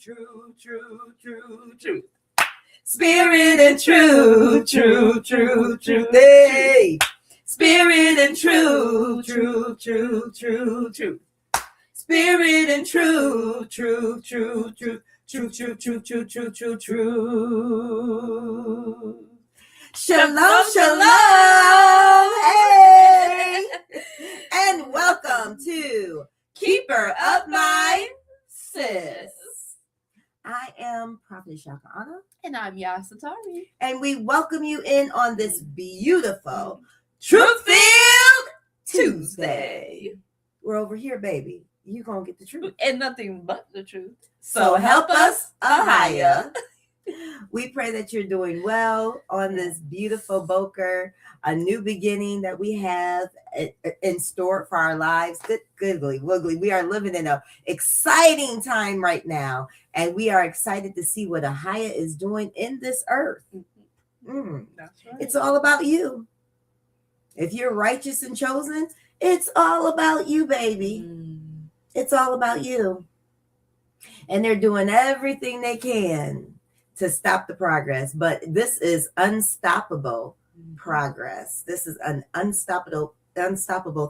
truth. Spirit and truth. Hey. Spirit and truth. Spirit and truth. Shalom, shalom. Hey. And welcome to Keeper of My Sis. I am Prophetess Yahca'Anna. And I'm Yasatari. And we welcome you in on this beautiful Truth-Filled Tuesday. We're over here, baby. You gonna get the truth. And nothing but the truth. So help us, YAHUAH. We pray that you're doing well on this beautiful Boker, a new beginning that we have in store for our lives. Goodly, woogly. We are living in an exciting time right now, and we are excited to see what YAHUAH is doing in this earth. That's right. It's all about you. If you're righteous and chosen, it's all about you, baby. It's all about you. And they're doing everything they can to stop the progress. But this is unstoppable progress. This is an unstoppable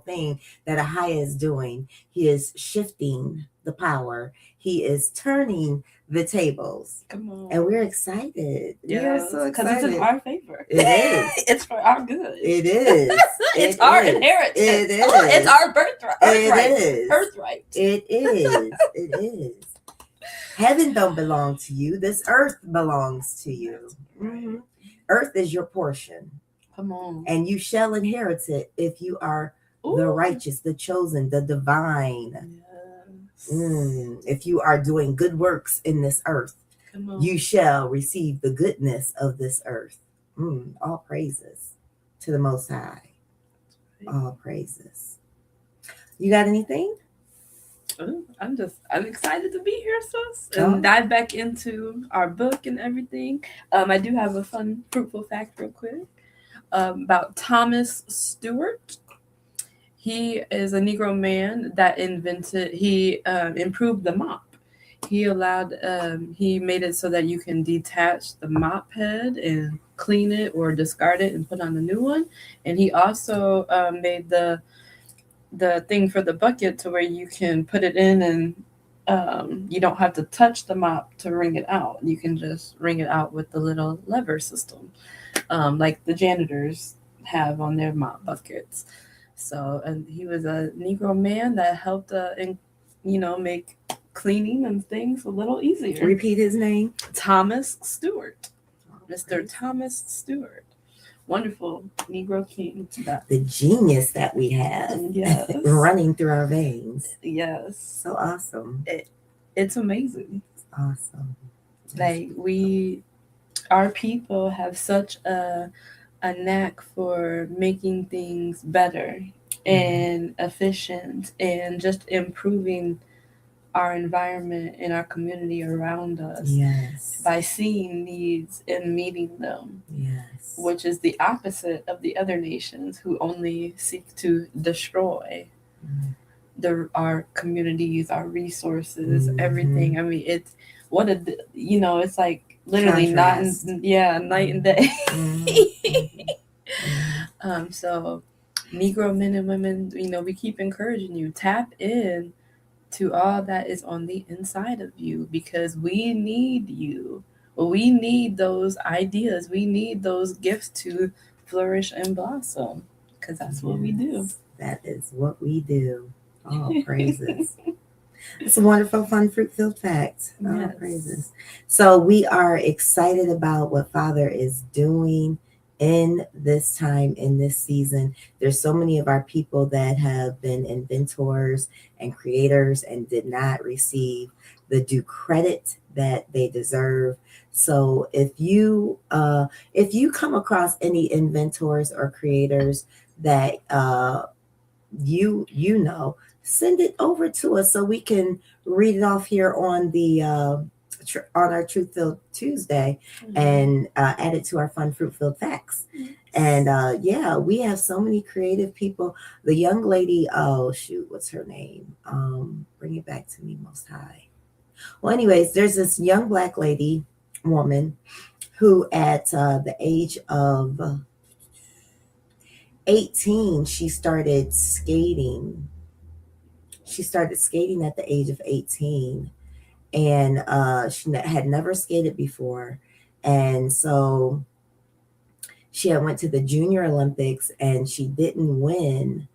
thing that YAHUAH is doing. He is shifting the power. He is turning the tables. Come on. And we're excited. Yes, we are so excited. Because it's in our favor. It is. It's for our good. It is. It's our inheritance. It is. It's our birthright. It is. Birthright. It is. It is. Heaven don't belong to you. This earth belongs to you. Mm-hmm. Earth is your portion. Come on. And you shall inherit it if you are the righteous, the chosen, the divine. Yes. If you are doing good works in this earth, you shall receive the goodness of this earth. All praises to the Most High. All praises. You got anything? I'm excited to be here, sis, and dive back into our book and everything. I do have a fun, fruitful fact real quick about Thomas Stewart. He is a Negro man that improved the mop. He made it so that you can detach the mop head and clean it or discard it and put on a new one. And he also made the thing for the bucket to where you can put it in and you don't have to touch the mop to wring it out. You can just wring it out with the little lever system, like the janitors have on their mop buckets. So, and he was a Negro man that helped, make cleaning and things a little easier. Repeat his name. Thomas Stewart. Mr. Thomas Stewart. Wonderful Negro king. The genius that we have running through our veins. Yes. So awesome. It's amazing. It's awesome. Like our people have such a knack for making things better and efficient and just improving our environment and our community around us. Yes. By seeing needs and meeting them. Yes. Which is the opposite of the other nations who only seek to destroy our communities, our resources, everything. I mean, it's like literally contrast. Night and day. So Negro men and women, we keep encouraging you, tap in to all that is on the inside of you, because we need you. We need those ideas. We need those gifts to flourish and blossom, because that's what we do. That is what we do. All praises. It's a wonderful, fun, fruit-filled fact. All praises. So we are excited about what Father is doing in this time, in this season. There's so many of our people that have been inventors and creators and did not receive the due credit that they deserve. So if you come across any inventors or creators that you know, send it over to us so we can read it off here on the on our Truth-Filled Tuesday and add it to our fun fruit-filled facts. And we have so many creative people. The young lady, what's her name? Bring it back to me, Most High. Well, anyways, there's this young black woman, who at the age of 18, she started skating. She started skating at the age of 18, and she had never skated before. And so she had went to the Junior Olympics and she didn't win,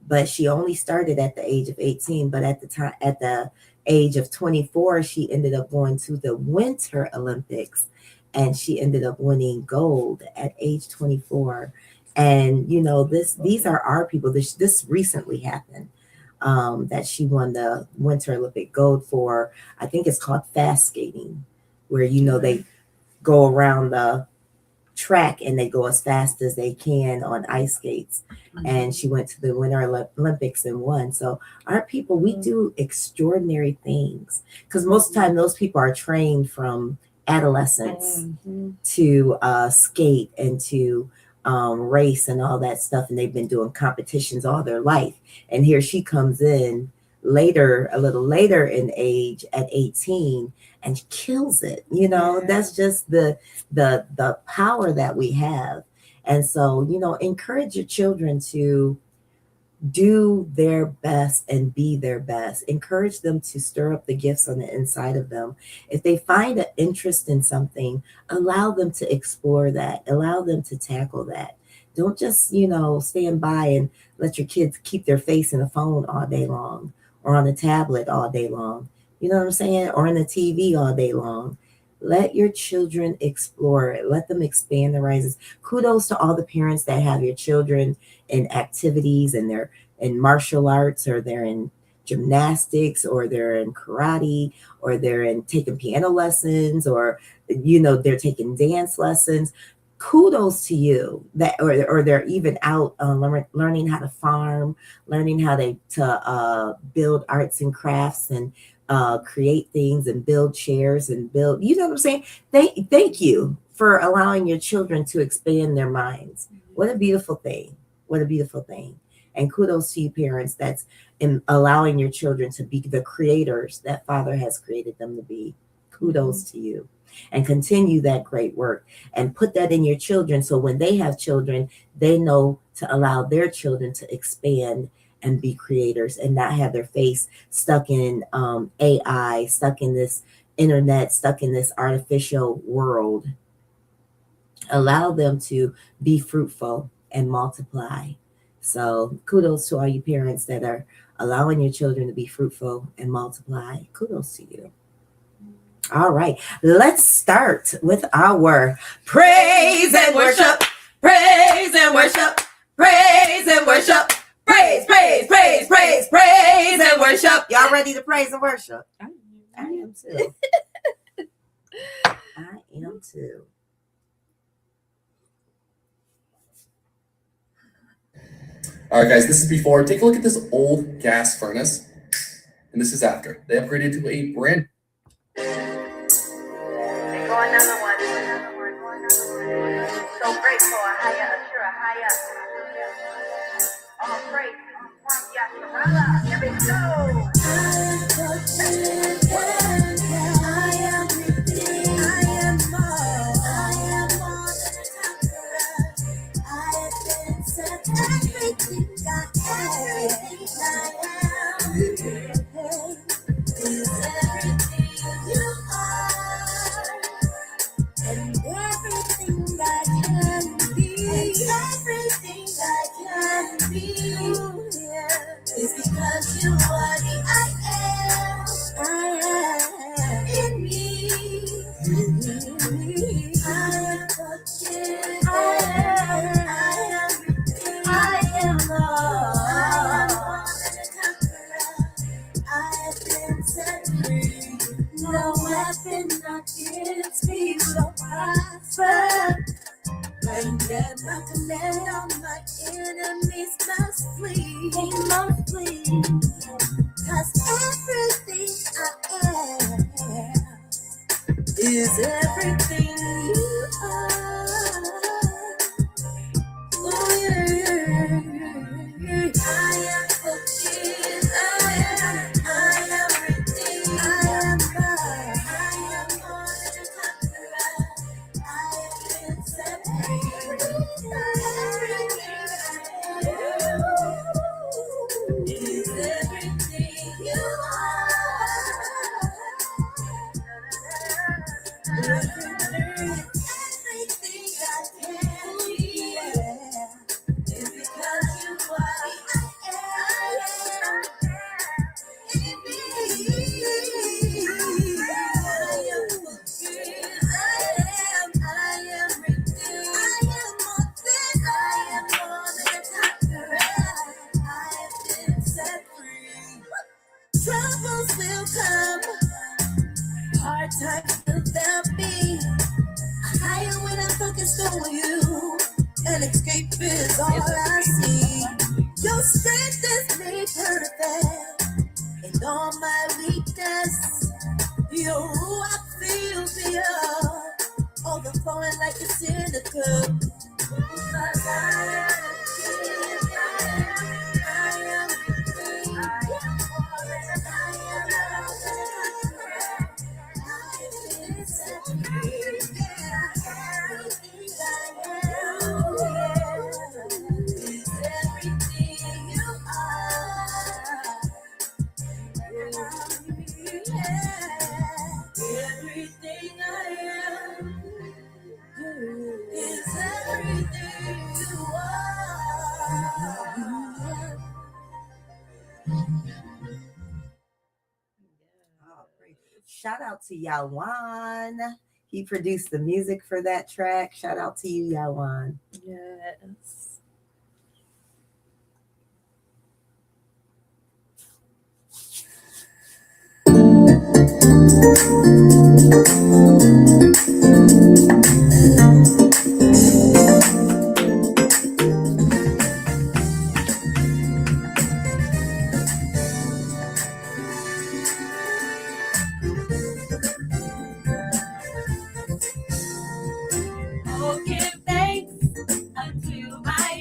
but she only started at the age of 18. But at the age of 24, she ended up going to the Winter Olympics, and she ended up winning gold at age 24. And these are our people. This recently happened, that she won the Winter Olympic gold for. I think it's called fast skating, where they go around the track and they go as fast as they can on ice skates. Mm-hmm. And she went to the Winter Olympics and won. So our people, we do extraordinary things, because most of the time those people are trained from adolescence to skate and to race and all that stuff, and they've been doing competitions all their life. And here she comes in a little later in age, at 18, and kills it. That's just the power that we have. And so, encourage your children to do their best and be their best. Encourage them to stir up the gifts on the inside of them. If they find an interest in something, allow them to explore that. Allow them to tackle that. Don't just, stand by and let your kids keep their face in a phone all day long, or on a tablet all day long. You know what I'm saying? Or on the TV all day long. Let your children explore it. Let them expand their horizons. Kudos to all the parents that have your children in activities, and they're in martial arts, or they're in gymnastics, or they're in karate, or they're in taking piano lessons, or they're taking dance lessons. Kudos to you, that or they're even out learning how to farm, learning how to build arts and crafts, and create things, and build chairs, and build, what I'm saying? Thank you for allowing your children to expand their minds. What a beautiful thing. What a beautiful thing. And kudos to you parents that's in allowing your children to be the creators that Father has created them to be. Kudos to you. And continue that great work, and put that in your children, so when they have children, they know to allow their children to expand and be creators, and not have their face stuck in AI, stuck in this internet, stuck in this artificial world. Allow them to be fruitful and multiply. So kudos to all you parents that are allowing your children to be fruitful and multiply. Kudos to you. All right, let's start with our praise and worship. Praise and worship. Praise and worship. Praise, praise, praise, praise, praise and worship. Y'all ready to praise and worship? I am too. I am too. All right, guys, this is before. Take a look at this old gas furnace, and this is after. They upgraded to a brand. Go another one. So grateful. All praise from Yahca'Anna. Here we go. It's because you are the I am in me. I am forgiven. I am Lord. I have been set free. No weapon against me shall prosper. When dead, my command, all my enemies must flee. They must flee. 'Cause everything I am is everything you are. Oh yeah. I am forgiven. I am redeemed. I am loved. sleep is all I see. Your strength is made perfect in all my weakness. Your ruach fills me up, overflowing like it's in the cup. Because I am free. I am forever. I am set free. Everything I am is everything you are. Everything I am is everything you are. Oh, great. Shout out to YAHUAH. He produced the music for that track. Shout out to you, YAHUAH. Yes. Oh, give thanks unto my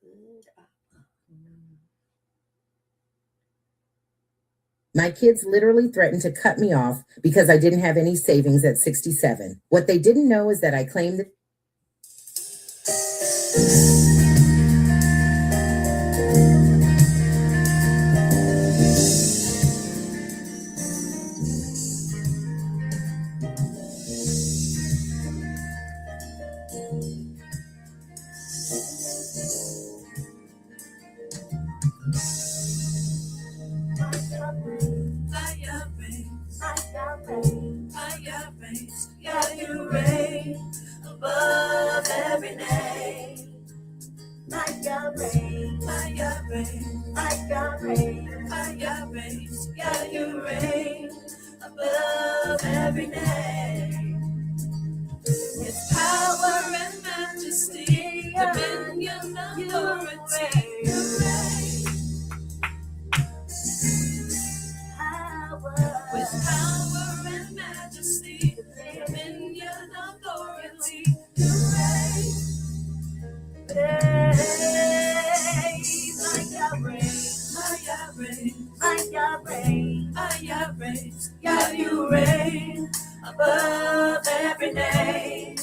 Good. My kids literally threatened to cut me off because I didn't have any savings at 67. What they didn't know is that I claimed that. Yeah, you reign above every name. My Yahweh, my Yahweh, my Yahweh, my Yahweh. Yeah, you reign above every name. His power and majesty, dominion, authority, you reign. With power and majesty, dominion, authority, you reign. My Yahweh, my Yahweh, my Yahweh, my Yahweh, yeah, you reign above every name.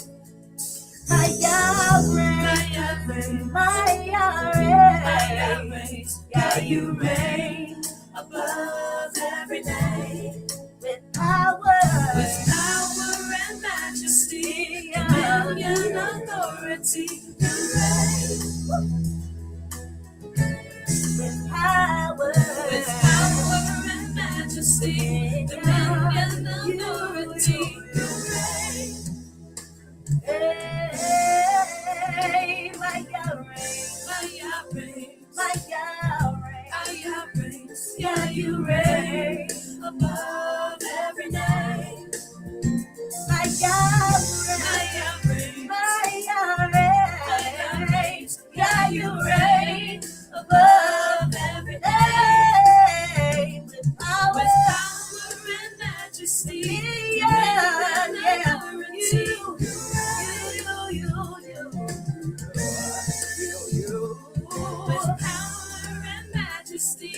My Yahweh, my Yahweh, my Yahweh, my Yahweh, yeah, you reign above every name. With power and majesty, dominion, authority, you reign. With power and majesty, dominion, authority, you reign. Hey, my Yahweh, my Yahweh, my Yahweh, my Yahweh, yeah, you reign above every name. My Yahweh, my Yahweh, my Yahweh, my Yahweh, yeah, you reign above every name. With power and majesty, yeah, yeah, you. With power and majesty,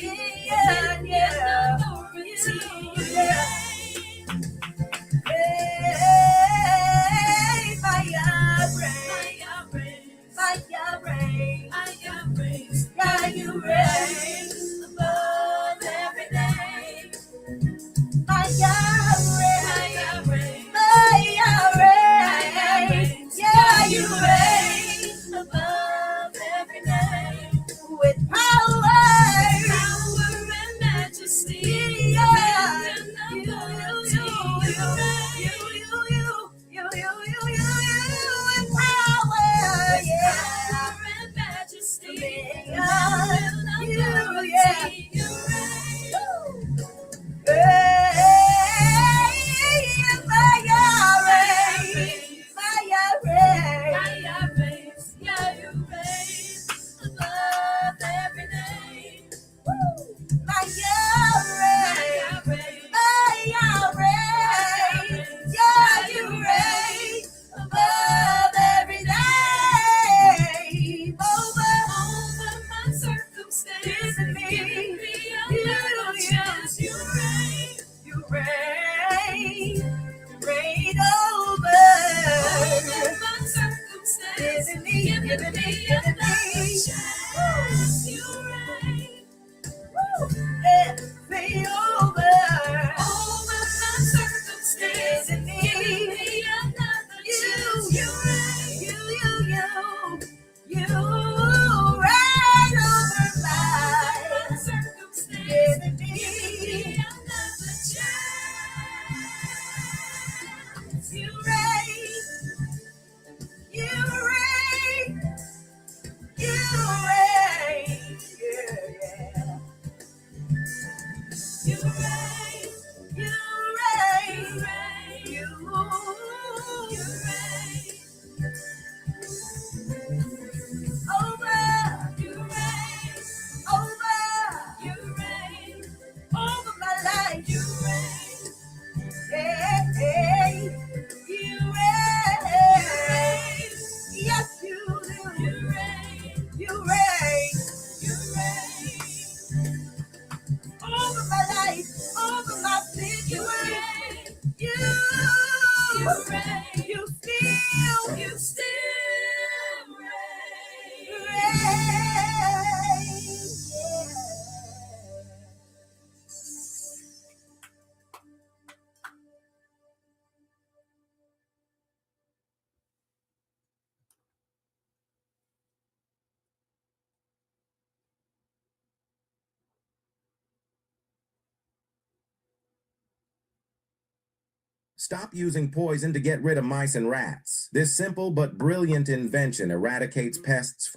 yeah, yeah, authority, yeah. Hey, my Yahweh, my Yahweh, my Yahweh, my Yahweh, yeah, you reign above every name. My Yahweh, my Yahweh, my Yahweh, yeah, you reign above every name. With power and majesty, yeah, you with power, yeah, and majesty, yeah, you reign. My Yahweh, my Yahweh, my Yahweh, yeah, you reign above every name. My Yahweh, my Yahweh, yeah, you reign above every name. Over my circumstances, giving me Stop using poison to get rid of mice and rats. This simple but brilliant invention eradicates pests.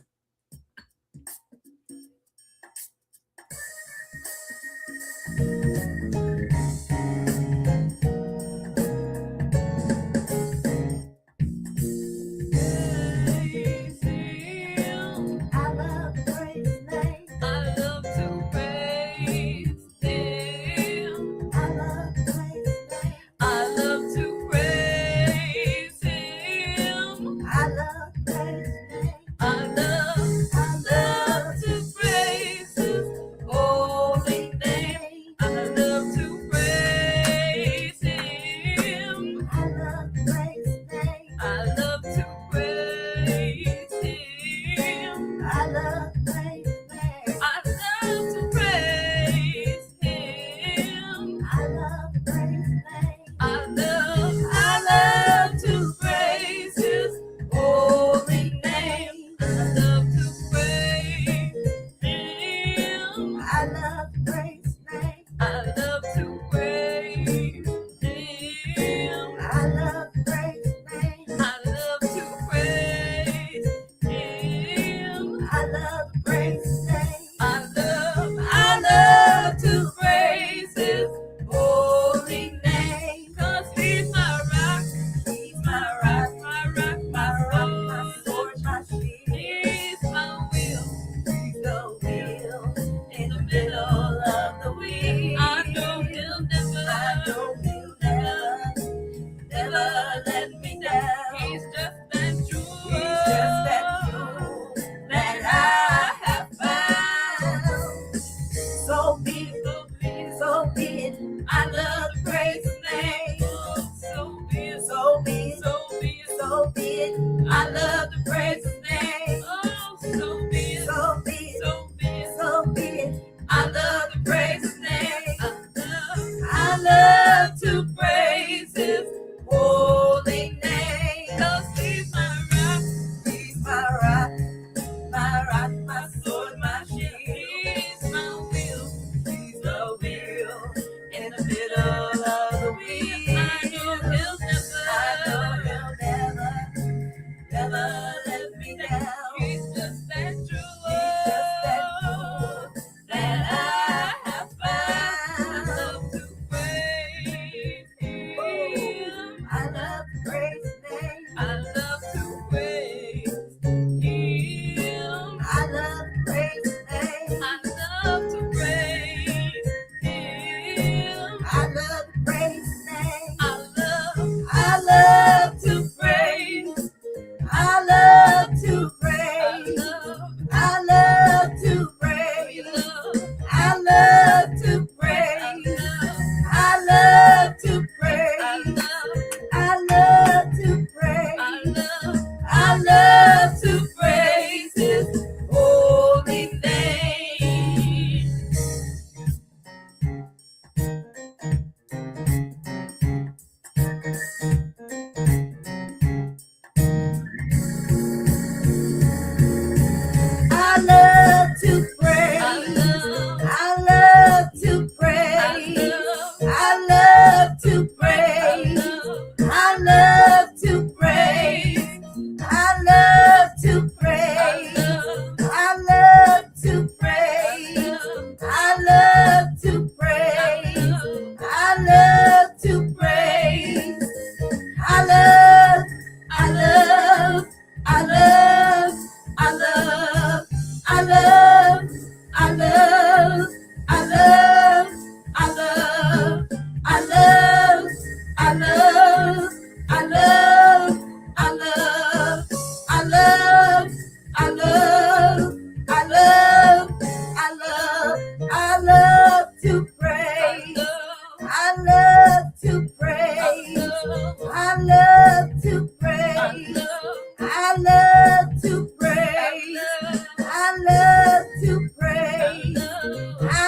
I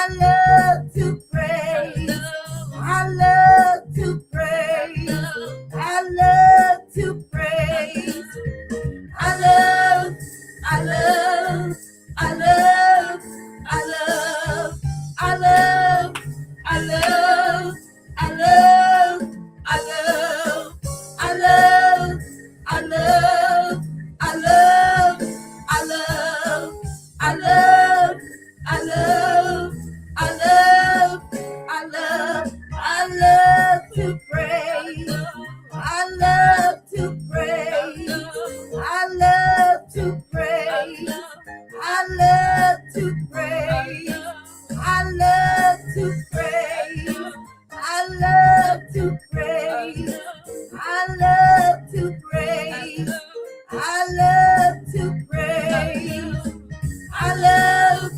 I love to praise. I love to praise. I love to praise. I love to praise. I love to praise. I love,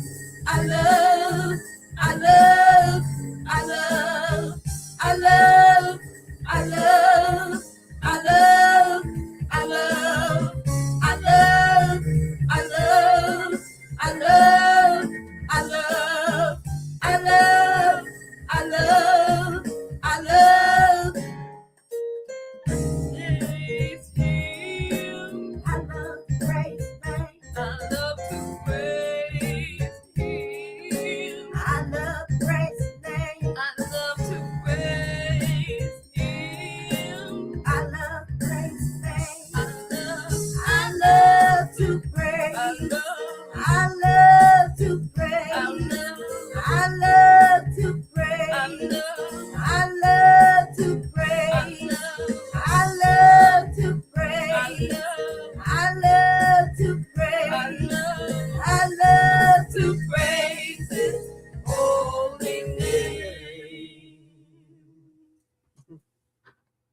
I love, I love, I love, I love, I love, I love, I love, I love, I love, I love, I love, I love, I love, I love. Praise Him. I love to praise Him. I love to praise Him. I love to praise His name. I love to praise Him. I love to praise His name. I love to praise. I love to praise. I love to praise. I love to praise. I love to praise. I love to praise. I love to praise His holy name.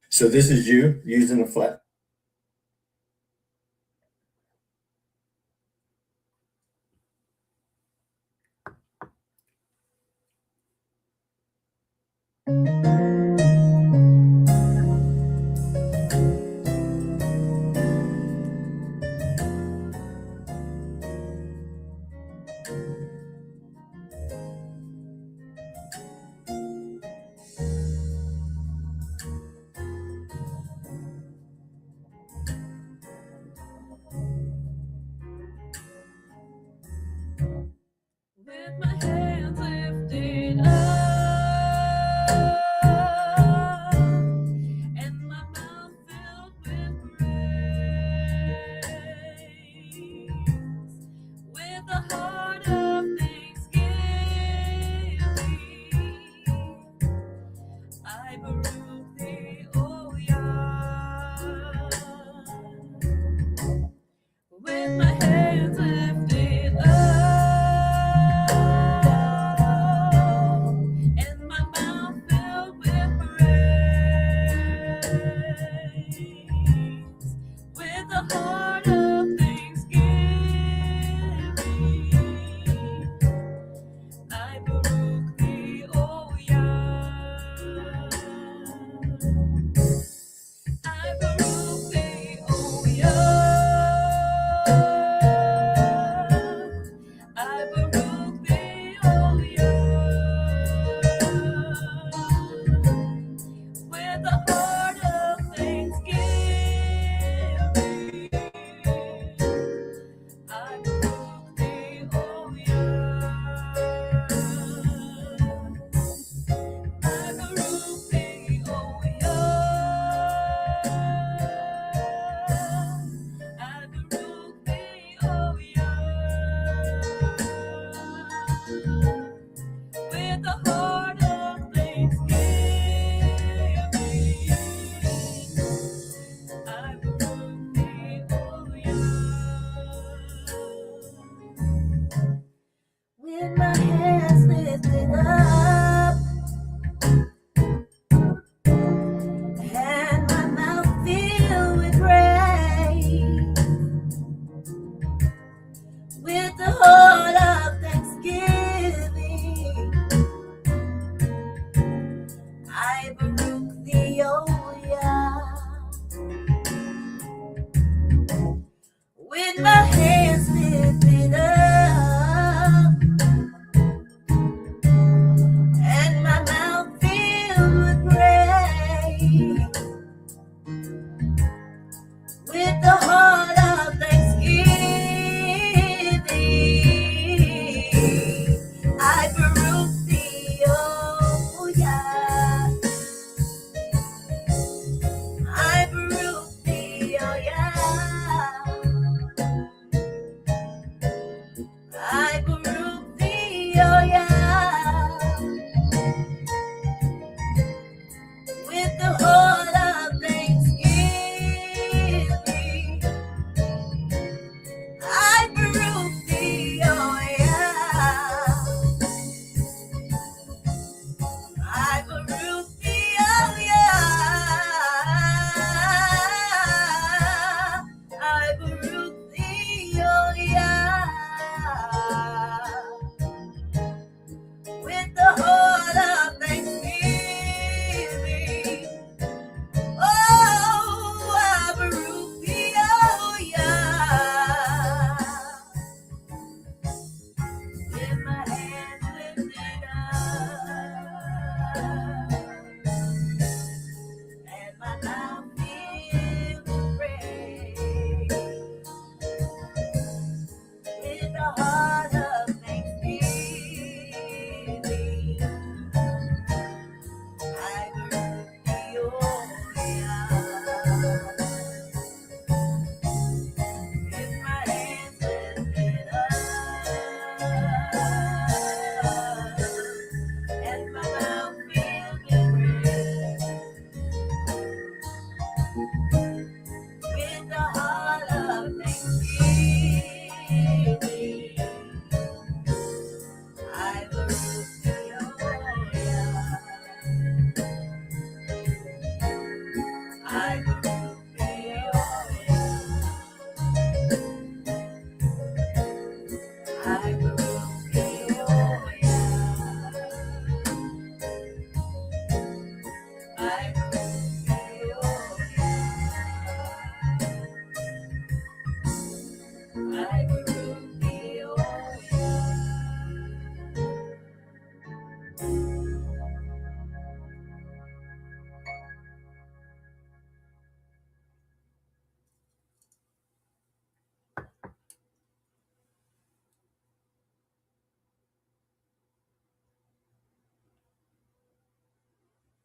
So this is you using a flat. With my hands lifted up and my mouth filled with praise, with a heart of thanksgiving, I baruch thee, O Yah. With my hands lifted up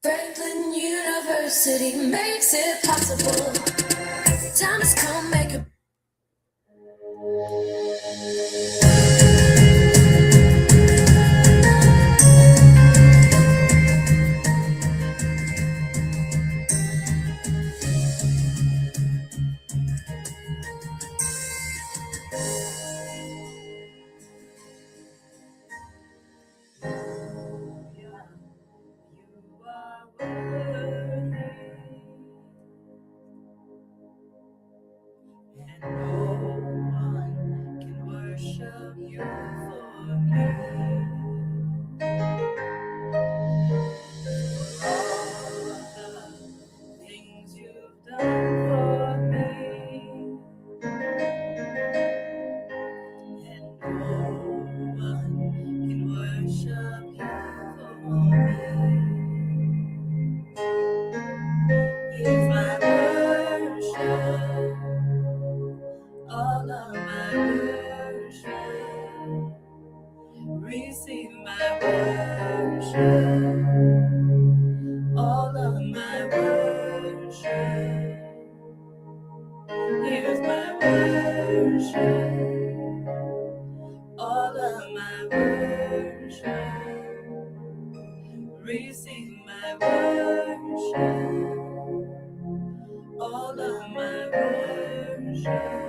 Franklin University makes it possible. Time has come, make a receive my worship, all of my worship. Here's my worship, all of my worship. Receive my worship, all of my worship.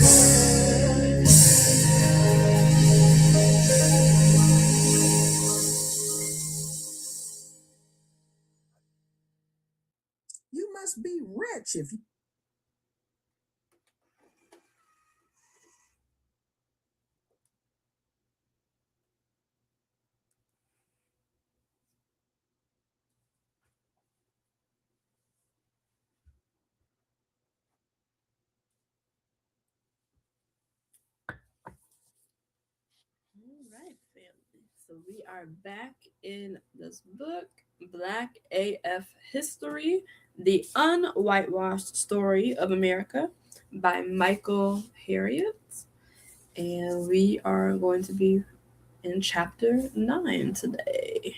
You must be rich if you. All right, family. So we are back in this book, Black AF History, The Un-Whitewashed Story of America by Michael Harriot. And we are going to be in chapter 9 today.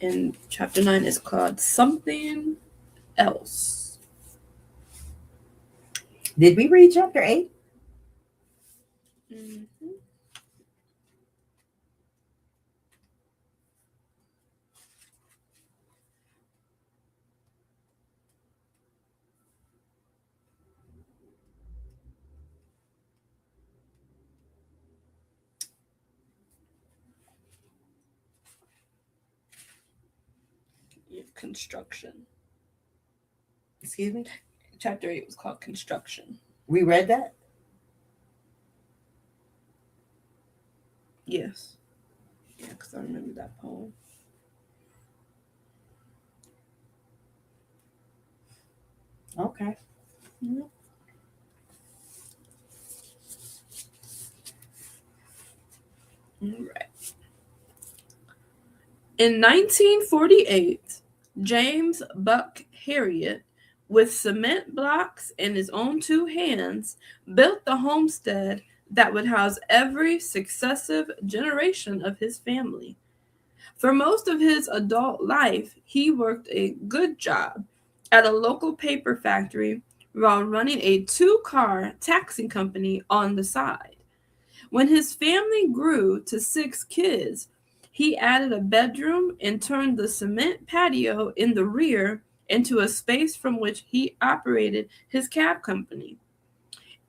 And chapter 9 is called Something Else. Did we read chapter 8? Mm-hmm. Construction. Excuse me? Chapter 8 was called Construction. We read that? Yes. Yeah, because I remember that poem. Okay. Mm-hmm. All right. In 1948, James Buck Harriet, with cement blocks in his own 2 hands, built the homestead that would house every successive generation of his family. For most of his adult life, he worked a good job at a local paper factory while running a 2-car taxi company on the side. When his family grew to 6 kids, he added a bedroom and turned the cement patio in the rear into a space from which he operated his cab company.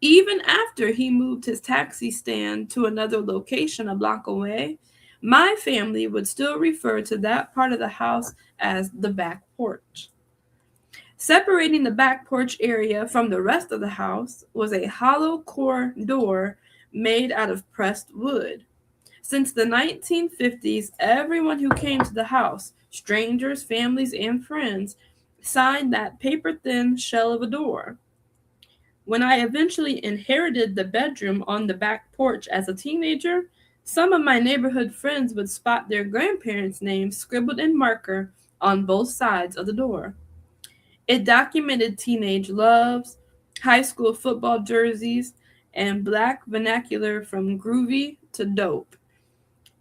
Even after he moved his taxi stand to another location a block away, my family would still refer to that part of the house as the back porch. Separating the back porch area from the rest of the house was a hollow core door made out of pressed wood. Since the 1950s, everyone who came to the house, strangers, families, and friends, signed that paper-thin shell of a door. When I eventually inherited the bedroom on the back porch as a teenager, some of my neighborhood friends would spot their grandparents' names scribbled in marker on both sides of the door. It documented teenage loves, high school football jerseys, and black vernacular from groovy to dope.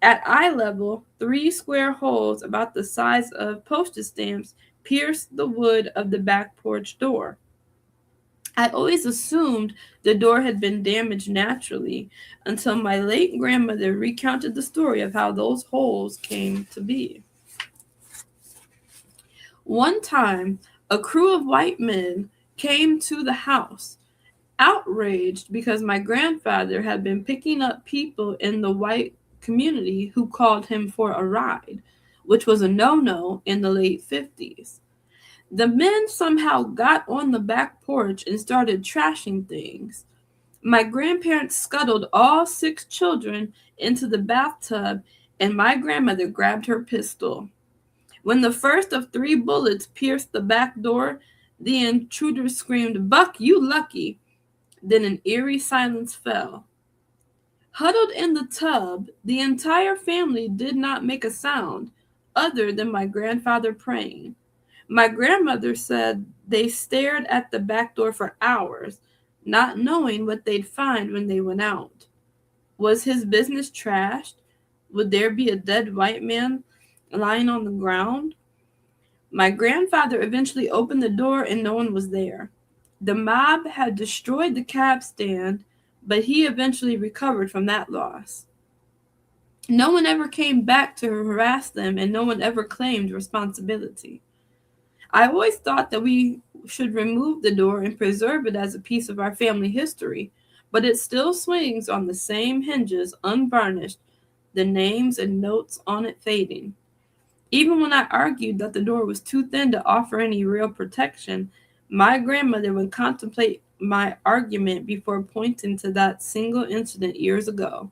At eye level, 3 square holes about the size of postage stamps pierced the wood of the back porch door. I always assumed the door had been damaged naturally until my late grandmother recounted the story of how those holes came to be. One time, a crew of white men came to the house, outraged because my grandfather had been picking up people in the white community who called him for a ride, which was a no-no in the late 50s. The men somehow got on the back porch and started trashing things. My grandparents scuttled all 6 children into the bathtub, and my grandmother grabbed her pistol. When the first of 3 bullets pierced the back door, the intruder screamed, "Buck, you lucky." Then an eerie silence fell. Huddled in the tub, the entire family did not make a sound other than my grandfather praying. My grandmother said they stared at the back door for hours, not knowing what they'd find when they went out. Was his business trashed? Would there be a dead white man lying on the ground? My grandfather eventually opened the door and no one was there. The mob had destroyed the cab stand, but he eventually recovered from that loss. No one ever came back to harass them, and no one ever claimed responsibility. I always thought that we should remove the door and preserve it as a piece of our family history, but it still swings on the same hinges, unvarnished, the names and notes on it fading. Even when I argued that the door was too thin to offer any real protection, my grandmother would contemplate my argument before pointing to that single incident years ago.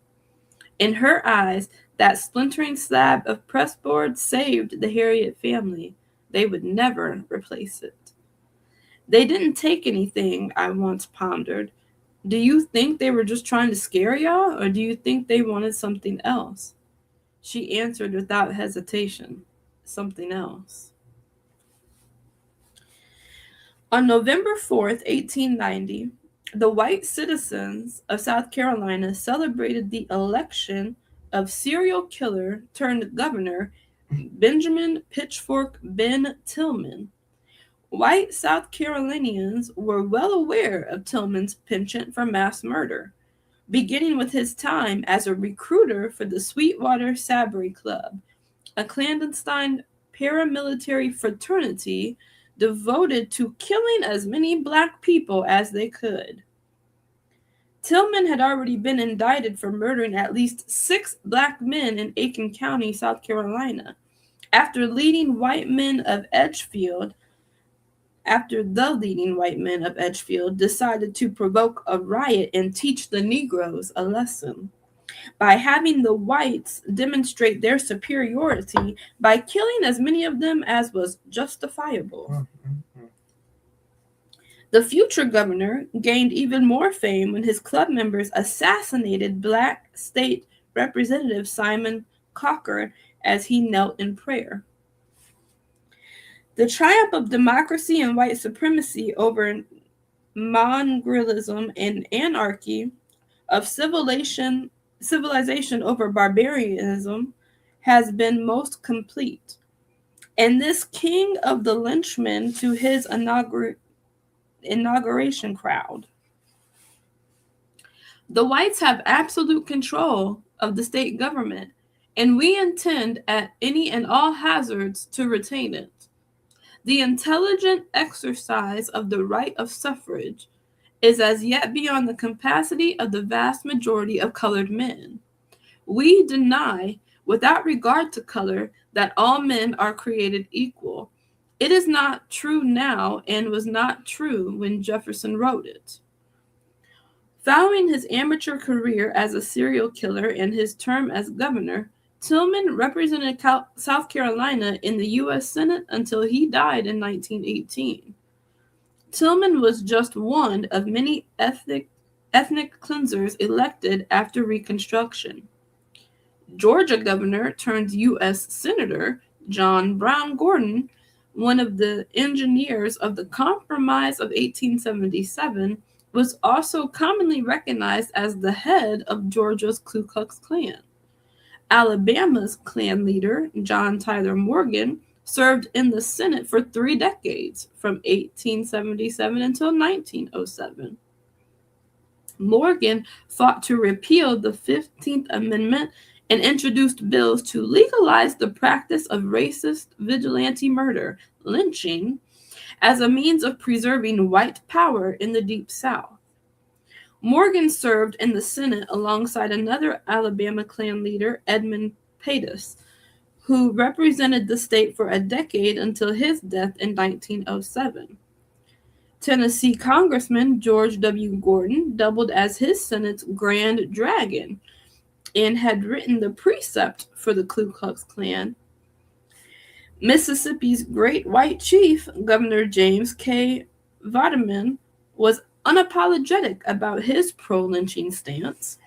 In her eyes, that splintering slab of pressboard saved the Harriet family. They would never replace it. They didn't take anything, I once pondered. Do you think they were just trying to scare y'all, or do you think they wanted something else? She answered without hesitation, something else. On November 4th, 1890, the white citizens of South Carolina celebrated the election of serial killer turned governor Benjamin Pitchfork Ben Tillman. White South Carolinians were well aware of Tillman's penchant for mass murder, beginning with his time as a recruiter for the Sweetwater Sabry Club, a clandestine paramilitary fraternity devoted to killing as many black people as they could. Tillman had already been indicted for murdering at least 6 black men in Aiken County, South Carolina, after the leading white men of Edgefield decided to provoke a riot and teach the Negroes a lesson by having the whites demonstrate their superiority by killing as many of them as was justifiable. The future governor gained even more fame when his club members assassinated Black State Representative Simon Cocker as he knelt in prayer. The triumph of democracy and white supremacy over mongrellism and anarchy, of civilization over barbarianism, has been most complete. And this king of the lynchmen to his inauguration crowd. The whites have absolute control of the state government, and we intend at any and all hazards to retain it. The intelligent exercise of the right of suffrage is as yet beyond the capacity of the vast majority of colored men. We deny, without regard to color, that all men are created equal. It is not true now and was not true when Jefferson wrote it. Following his amateur career as a serial killer and his term as governor, Tillman represented South Carolina in the U.S. Senate until he died in 1918. Tillman was just one of many ethnic cleansers elected after Reconstruction. Georgia governor turned U.S. Senator John Brown Gordon, one of the engineers of the Compromise of 1877, was also commonly recognized as the head of Georgia's Ku Klux Klan. Alabama's Klan leader, John Tyler Morgan, served in the Senate for 3 decades, from 1877 until 1907. Morgan fought to repeal the 15th Amendment and introduced bills to legalize the practice of racist vigilante murder, lynching, as a means of preserving white power in the Deep South. Morgan served in the Senate alongside another Alabama Klan leader, Edmund Pettus, who represented the state for a decade until his death in 1907. Tennessee Congressman George W. Gordon doubled as his Senate's Grand Dragon and had written the precept for the Ku Klux Klan. Mississippi's Great White Chief, Governor James K. Vardaman, was unapologetic about his pro-lynching stance.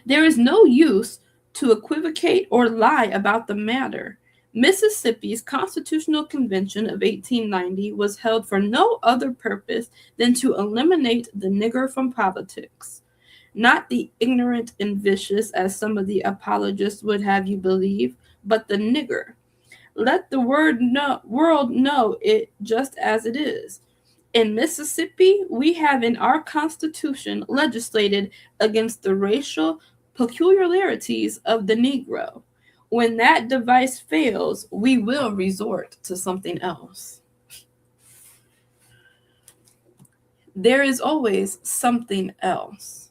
There is no use to equivocate or lie about the matter. Mississippi's Constitutional Convention of 1890 was held for no other purpose than to eliminate the nigger from politics. Not the ignorant and vicious, as some of the apologists would have you believe, but the nigger. Let the world know it just as it is. In Mississippi, we have in our Constitution legislated against the racial peculiarities of the Negro. When that device fails, we will resort to something else. There is always something else.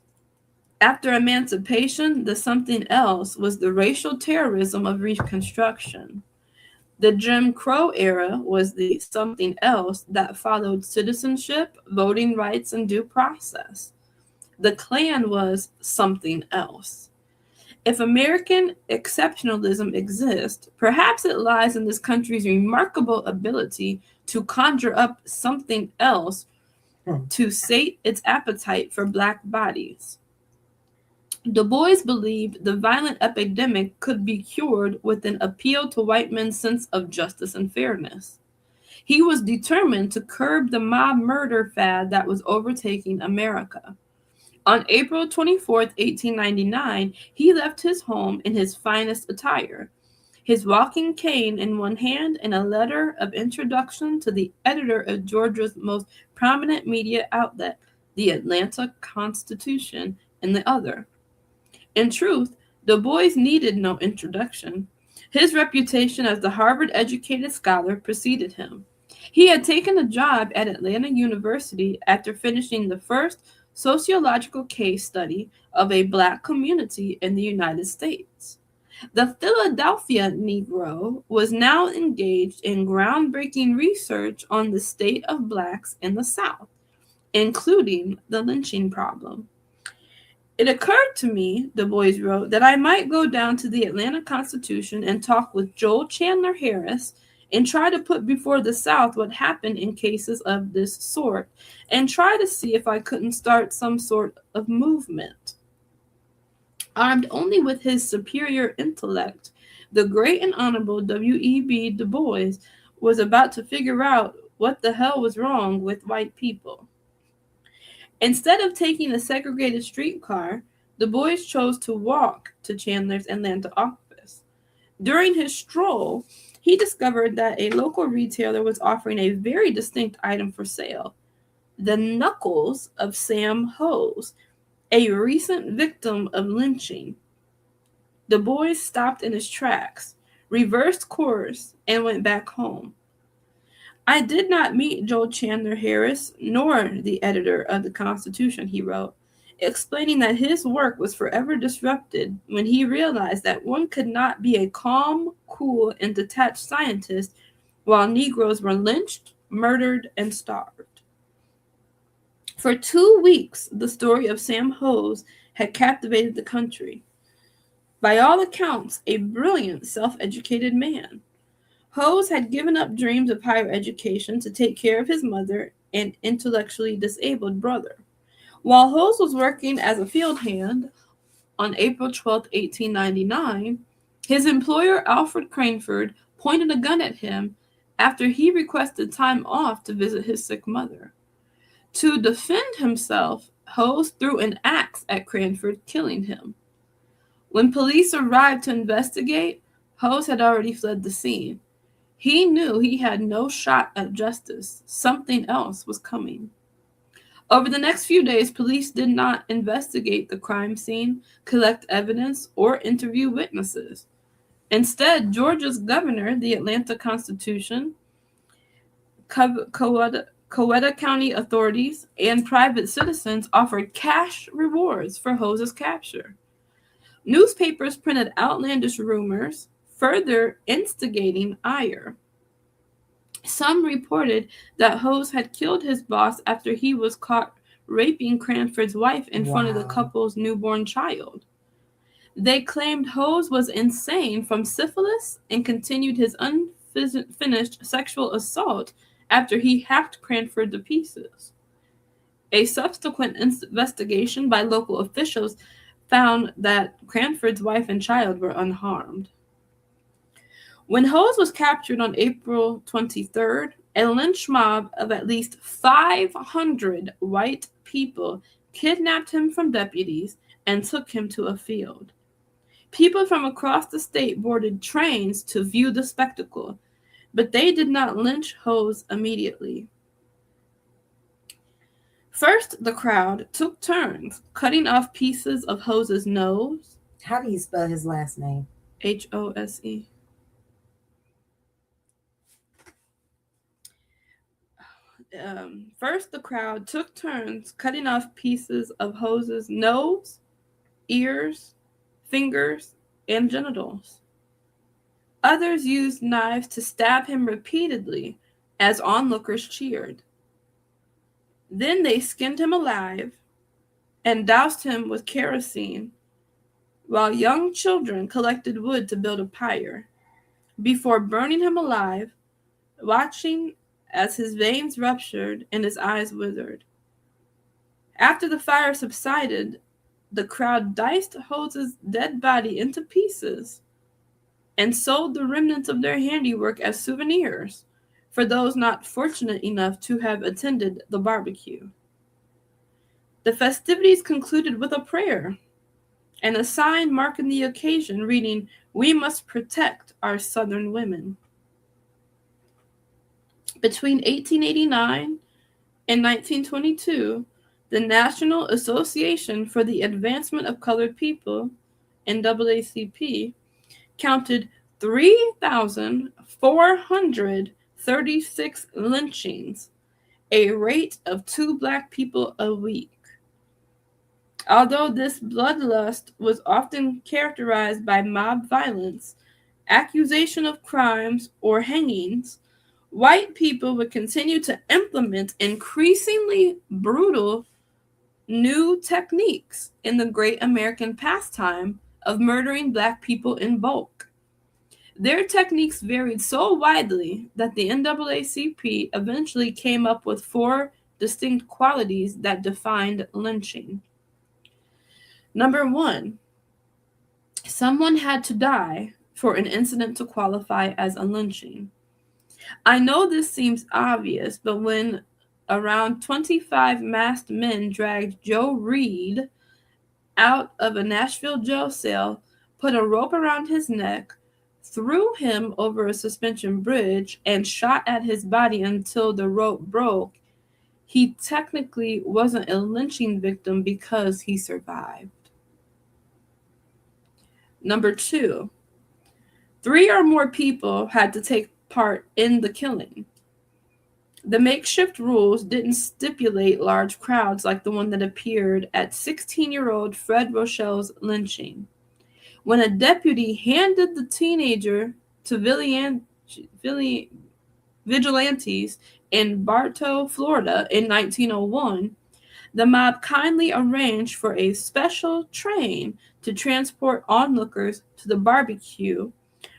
After emancipation, the something else was the racial terrorism of Reconstruction. The Jim Crow era was the something else that followed citizenship, voting rights, and due process. The Klan was something else. If American exceptionalism exists, perhaps it lies in this country's remarkable ability to conjure up something else to sate its appetite for Black bodies. Du Bois believed the violent epidemic could be cured with an appeal to white men's sense of justice and fairness. He was determined to curb the mob murder fad that was overtaking America. On April 24th, 1899, he left his home in his finest attire, his walking cane in one hand and a letter of introduction to the editor of Georgia's most prominent media outlet, the Atlanta Constitution, in the other. In truth, Du Bois needed no introduction. His reputation as the Harvard-educated scholar preceded him. He had taken a job at Atlanta University after finishing the first sociological case study of a Black community in the United States. The Philadelphia Negro was now engaged in groundbreaking research on the state of Blacks in the South, including the lynching problem. It occurred to me, Du Bois wrote, that I might go down to the Atlanta Constitution and talk with Joel Chandler Harris and try to put before the South what happened in cases of this sort, and try to see if I couldn't start some sort of movement. Armed only with his superior intellect, the great and honorable W.E.B. Du Bois was about to figure out what the hell was wrong with white people. Instead of taking a segregated streetcar, Du Bois chose to walk to Chandler's Atlanta office. During his stroll, he discovered that a local retailer was offering a very distinct item for sale: the knuckles of Sam Hose, a recent victim of lynching. Du Bois stopped in his tracks, reversed course, and went back home. I did not meet Joel Chandler Harris, nor the editor of the Constitution, he wrote, explaining that his work was forever disrupted when he realized that one could not be a calm, cool, and detached scientist while Negroes were lynched, murdered, and starved. For 2 weeks, the story of Sam Hose had captivated the country. By all accounts, a brilliant, self-educated man. Hose had given up dreams of higher education to take care of his mother and intellectually disabled brother. While Hose was working as a field hand on April 12, 1899, his employer, Alfred Cranford, pointed a gun at him after he requested time off to visit his sick mother. To defend himself, Hose threw an axe at Cranford, killing him. When police arrived to investigate, Hose had already fled the scene. He knew he had no shot at justice. Something else was coming. Over the next few days, police did not investigate the crime scene, collect evidence, or interview witnesses. Instead, Georgia's governor, the Atlanta Constitution, Coweta County authorities, and private citizens offered cash rewards for Hose's capture. Newspapers printed outlandish rumors, further instigating ire. Some reported that Hose had killed his boss after he was caught raping Cranford's wife in front of the couple's newborn child. They claimed Hose was insane from syphilis and continued his unfinished sexual assault after he hacked Cranford to pieces. A subsequent investigation by local officials found that Cranford's wife and child were unharmed. When Hose was captured on April 23rd, a lynch mob of at least 500 white people kidnapped him from deputies and took him to a field. People from across the state boarded trains to view the spectacle, but they did not lynch Hose immediately. First, the crowd took turns cutting off pieces of Hose's nose. How do you spell his last name? HOSE. First, the crowd took turns cutting off pieces of Hose's nose, ears, fingers, and genitals. Others used knives to stab him repeatedly as onlookers cheered. Then they skinned him alive and doused him with kerosene, while young children collected wood to build a pyre, before burning him alive, watching as his veins ruptured and his eyes withered. After the fire subsided, the crowd diced Hose's dead body into pieces and sold the remnants of their handiwork as souvenirs for those not fortunate enough to have attended the barbecue. The festivities concluded with a prayer and a sign marking the occasion reading, "We must protect our Southern women." Between 1889 and 1922, the National Association for the Advancement of Colored People, NAACP, counted 3,436 lynchings, a rate of 2 Black people a week. Although this bloodlust was often characterized by mob violence, accusation of crimes, or hangings, white people would continue to implement increasingly brutal new techniques in the great American pastime of murdering Black people in bulk. Their techniques varied so widely that the NAACP eventually came up with 4 distinct qualities that defined lynching. Number 1, someone had to die for an incident to qualify as a lynching. I know this seems obvious, but when around 25 masked men dragged Joe Reed out of a Nashville jail cell, put a rope around his neck, threw him over a suspension bridge, and shot at his body until the rope broke, he technically wasn't a lynching victim because he survived. Number 2, 3 or more people had to take part in the killing. The makeshift rules didn't stipulate large crowds like the one that appeared at 16-year-old Fred Rochelle's lynching. When a deputy handed the teenager to vigilantes in Bartow, Florida in 1901, the mob kindly arranged for a special train to transport onlookers to the barbecue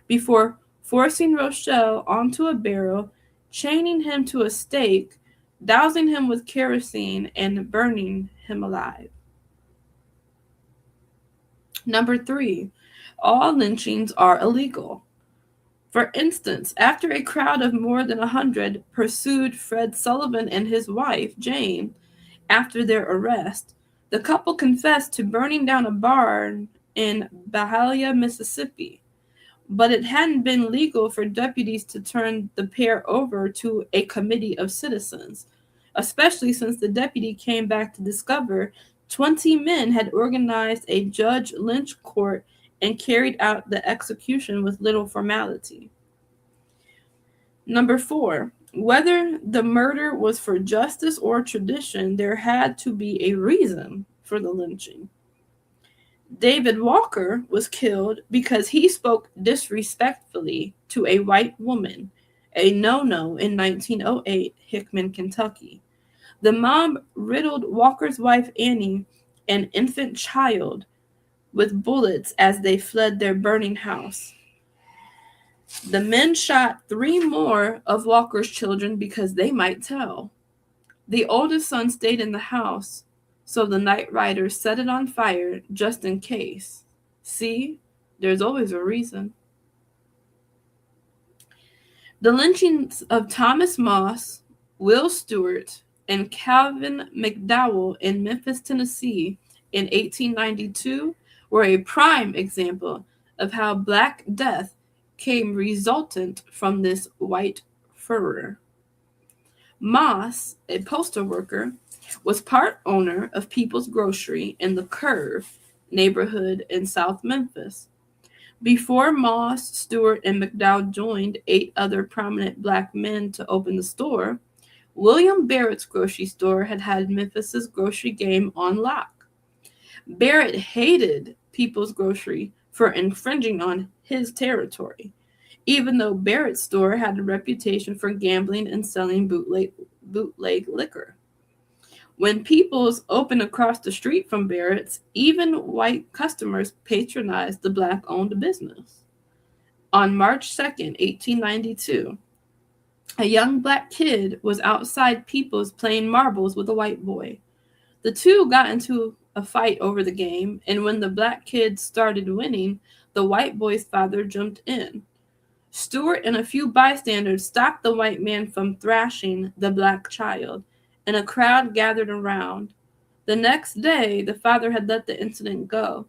before forcing Rochelle onto a barrel, chaining him to a stake, dousing him with kerosene, and burning him alive. Number 3, all lynchings are illegal. For instance, after a crowd of more than 100 pursued Fred Sullivan and his wife, Jane, after their arrest, the couple confessed to burning down a barn in Bahia, Mississippi. But it hadn't been legal for deputies to turn the pair over to a committee of citizens, especially since the deputy came back to discover 20 men had organized a Judge Lynch court and carried out the execution with little formality. Number 4, whether the murder was for justice or tradition, there had to be a reason for the lynching. David Walker was killed because he spoke disrespectfully to a white woman, a no-no in 1908, Hickman, Kentucky. The mob riddled Walker's wife Annie, an infant child, with bullets as they fled their burning house. The men shot 3 more of Walker's children because they might tell. The oldest son stayed in the house, so the night riders set it on fire just in case. See, there's always a reason. The lynchings of Thomas Moss, Will Stewart, and Calvin McDowell in Memphis, Tennessee in 1892 were a prime example of how Black death came resultant from this white furor. Moss, a postal worker, was part owner of People's Grocery in the Curve neighborhood in South Memphis. Before Moss, Stewart, and McDowell joined 8 other prominent black men to open the store, William Barrett's grocery store had Memphis's grocery game on lock. Barrett hated People's Grocery for infringing on his territory, even though Barrett's store had a reputation for gambling and selling bootleg liquor. When People's opened across the street from Barrett's, even white customers patronized the black-owned business. On March 2nd, 1892, a young black kid was outside People's playing marbles with a white boy. The two got into a fight over the game, and when the black kid started winning, the white boy's father jumped in. Stewart and a few bystanders stopped the white man from thrashing the black child, and a crowd gathered around. The next day, the father had let the incident go,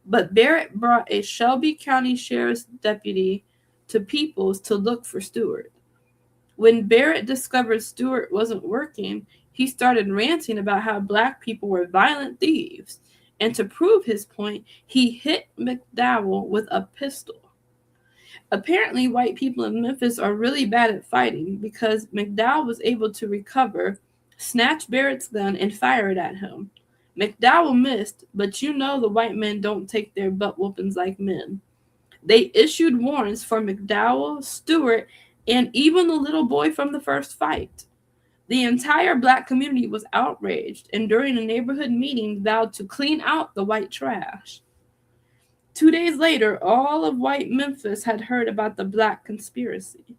but Barrett brought a Shelby County Sheriff's deputy to Peoples to look for Stewart. When Barrett discovered Stewart wasn't working, he started ranting about how black people were violent thieves, and to prove his point, he hit McDowell with a pistol. Apparently, white people in Memphis are really bad at fighting because McDowell was able to recover, snatch Barrett's gun, and fire it at him. McDowell missed, but you know the white men don't take their butt whoopings like men. They issued warrants for McDowell, Stewart, and even the little boy from the first fight. The entire black community was outraged, and during a neighborhood meeting vowed to clean out the white trash. 2 days later, all of white Memphis had heard about the black conspiracy.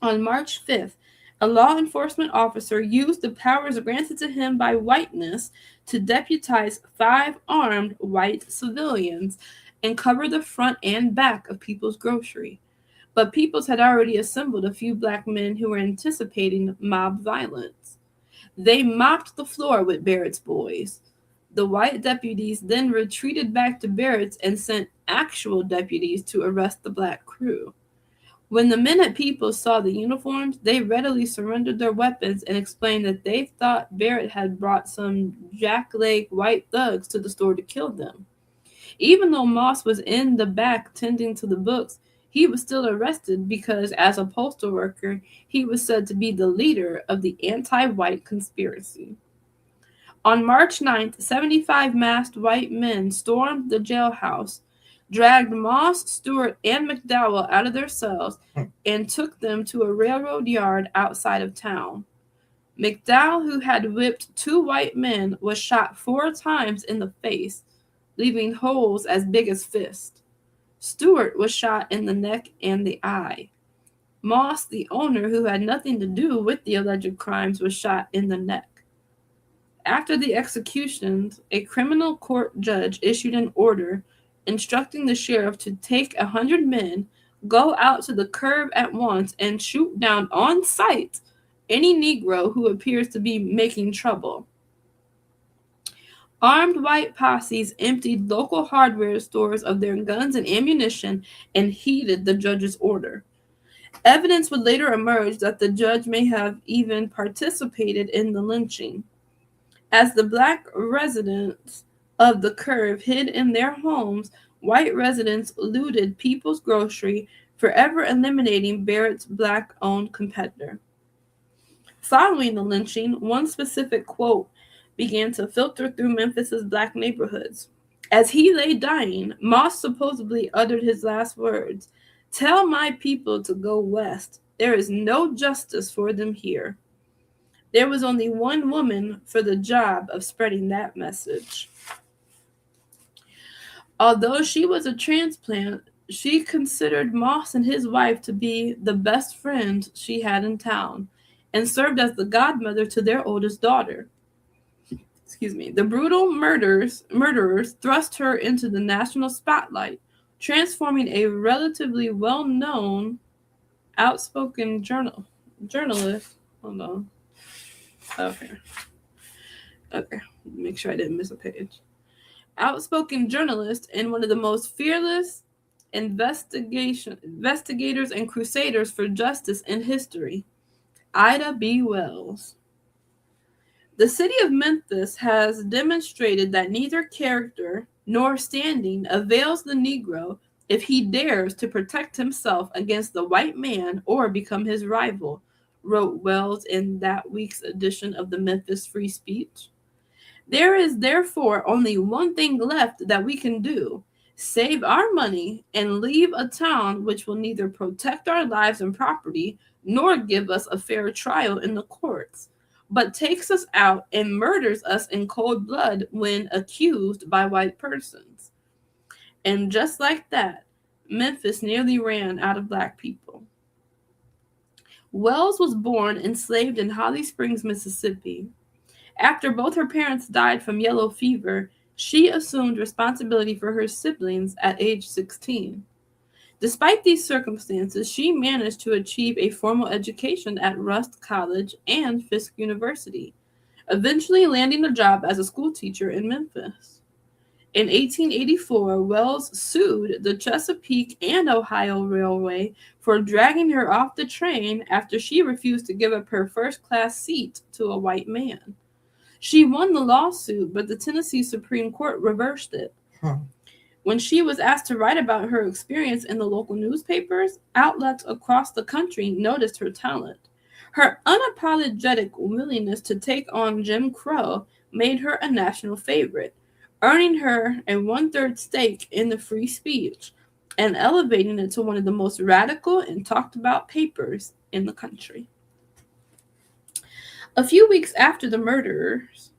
On March 5th, a law enforcement officer used the powers granted to him by whiteness to deputize 5 armed white civilians and cover the front and back of People's Grocery. But Peoples had already assembled a few black men who were anticipating mob violence. They mopped the floor with Barrett's boys. The white deputies then retreated back to Barrett's and sent actual deputies to arrest the black crew. When the men at Peoples saw the uniforms, they readily surrendered their weapons and explained that they thought Barrett had brought some jackleg white thugs to the store to kill them. Even though Moss was in the back tending to the books, he was still arrested because, as a postal worker, he was said to be the leader of the anti-white conspiracy. On March 9th, 75 masked white men stormed the jailhouse, dragged Moss, Stewart, and McDowell out of their cells, and took them to a railroad yard outside of town. McDowell, who had whipped 2 white men, was shot 4 times in the face, leaving holes as big as fists. Stewart was shot in the neck and the eye. Moss, the owner, who had nothing to do with the alleged crimes, was shot in the neck. After the executions, a criminal court judge issued an order instructing the sheriff to take 100 men, go out to the curb at once, and shoot down on sight any Negro who appears to be making trouble. Armed white posses emptied local hardware stores of their guns and ammunition and heeded the judge's order. Evidence would later emerge that the judge may have even participated in the lynching. As the black residents of the curve hid in their homes, white residents looted People's Grocery, forever eliminating Barrett's black-owned competitor. Following the lynching, one specific quote began to filter through Memphis's black neighborhoods. As he lay dying, Moss supposedly uttered his last words, "Tell my people to go west. There is no justice for them here." There was only one woman for the job of spreading that message. Although she was a transplant, she considered Moss and his wife to be the best friends she had in town and served as the godmother to their oldest daughter. The brutal murderers thrust her into the national spotlight, transforming a relatively well-known, outspoken journalist. Hold on. Okay. Make sure I didn't miss a page. Outspoken journalist and one of the most fearless investigators and crusaders for justice in history, Ida B. Wells. The city of Memphis has demonstrated that neither character nor standing avails the Negro if he dares to protect himself against the white man or become his rival, wrote Wells in that week's edition of the Memphis Free Speech. There is therefore only one thing left that we can do: save our money and leave a town which will neither protect our lives and property nor give us a fair trial in the courts, but takes us out and murders us in cold blood when accused by white persons. And just like that, Memphis nearly ran out of black people. Wells was born enslaved in Holly Springs, Mississippi. After both her parents died from yellow fever, she assumed responsibility for her siblings at age 16. Despite these circumstances, she managed to achieve a formal education at Rust College and Fisk University, eventually landing a job as a schoolteacher in Memphis. In 1884, Wells sued the Chesapeake and Ohio Railway for dragging her off the train after she refused to give up her first-class seat to a white man. She won the lawsuit, but the Tennessee Supreme Court reversed it. When she was asked to write about her experience in the local newspapers, outlets across the country noticed her talent. Her unapologetic willingness to take on Jim Crow made her a national favorite, earning her a 1/3 stake in the Free Speech and elevating it to one of the most radical and talked about papers in the country. A few weeks after the murders,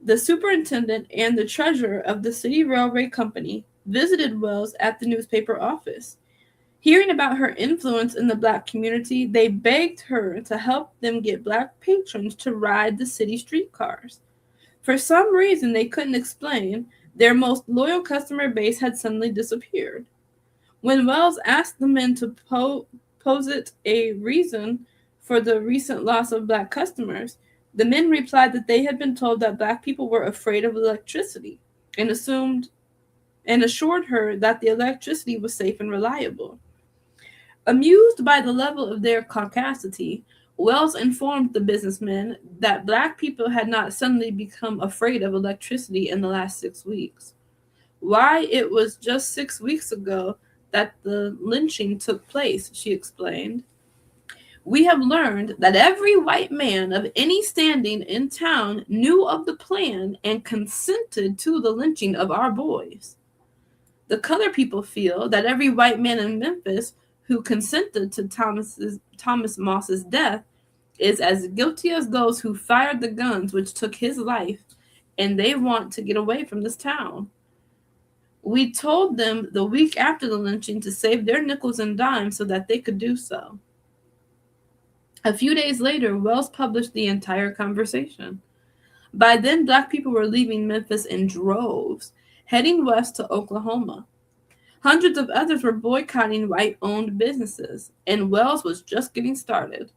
the superintendent and the treasurer of the City Railway Company visited Wells at the newspaper office. Hearing about her influence in the black community, they begged her to help them get black patrons to ride the city streetcars. For some reason they couldn't explain, their most loyal customer base had suddenly disappeared. When Wells asked the men to posit a reason for the recent loss of black customers, the men replied that they had been told that black people were afraid of electricity and assured her that the electricity was safe and reliable. Amused by the level of their caucasity, Wells informed the businessmen that black people had not suddenly become afraid of electricity in the last 6 weeks. Why, it was just 6 weeks ago that the lynching took place, she explained. We have learned that every white man of any standing in town knew of the plan and consented to the lynching of our boys. The colored people feel that every white man in Memphis who consented to Thomas Moss's death is as guilty as those who fired the guns which took his life, and they want to get away from this town. We told them the week after the lynching to save their nickels and dimes so that they could do so. A few days later, Wells published the entire conversation. By then, black people were leaving Memphis in droves, heading west to Oklahoma. Hundreds of others were boycotting white-owned businesses, and Wells was just getting started.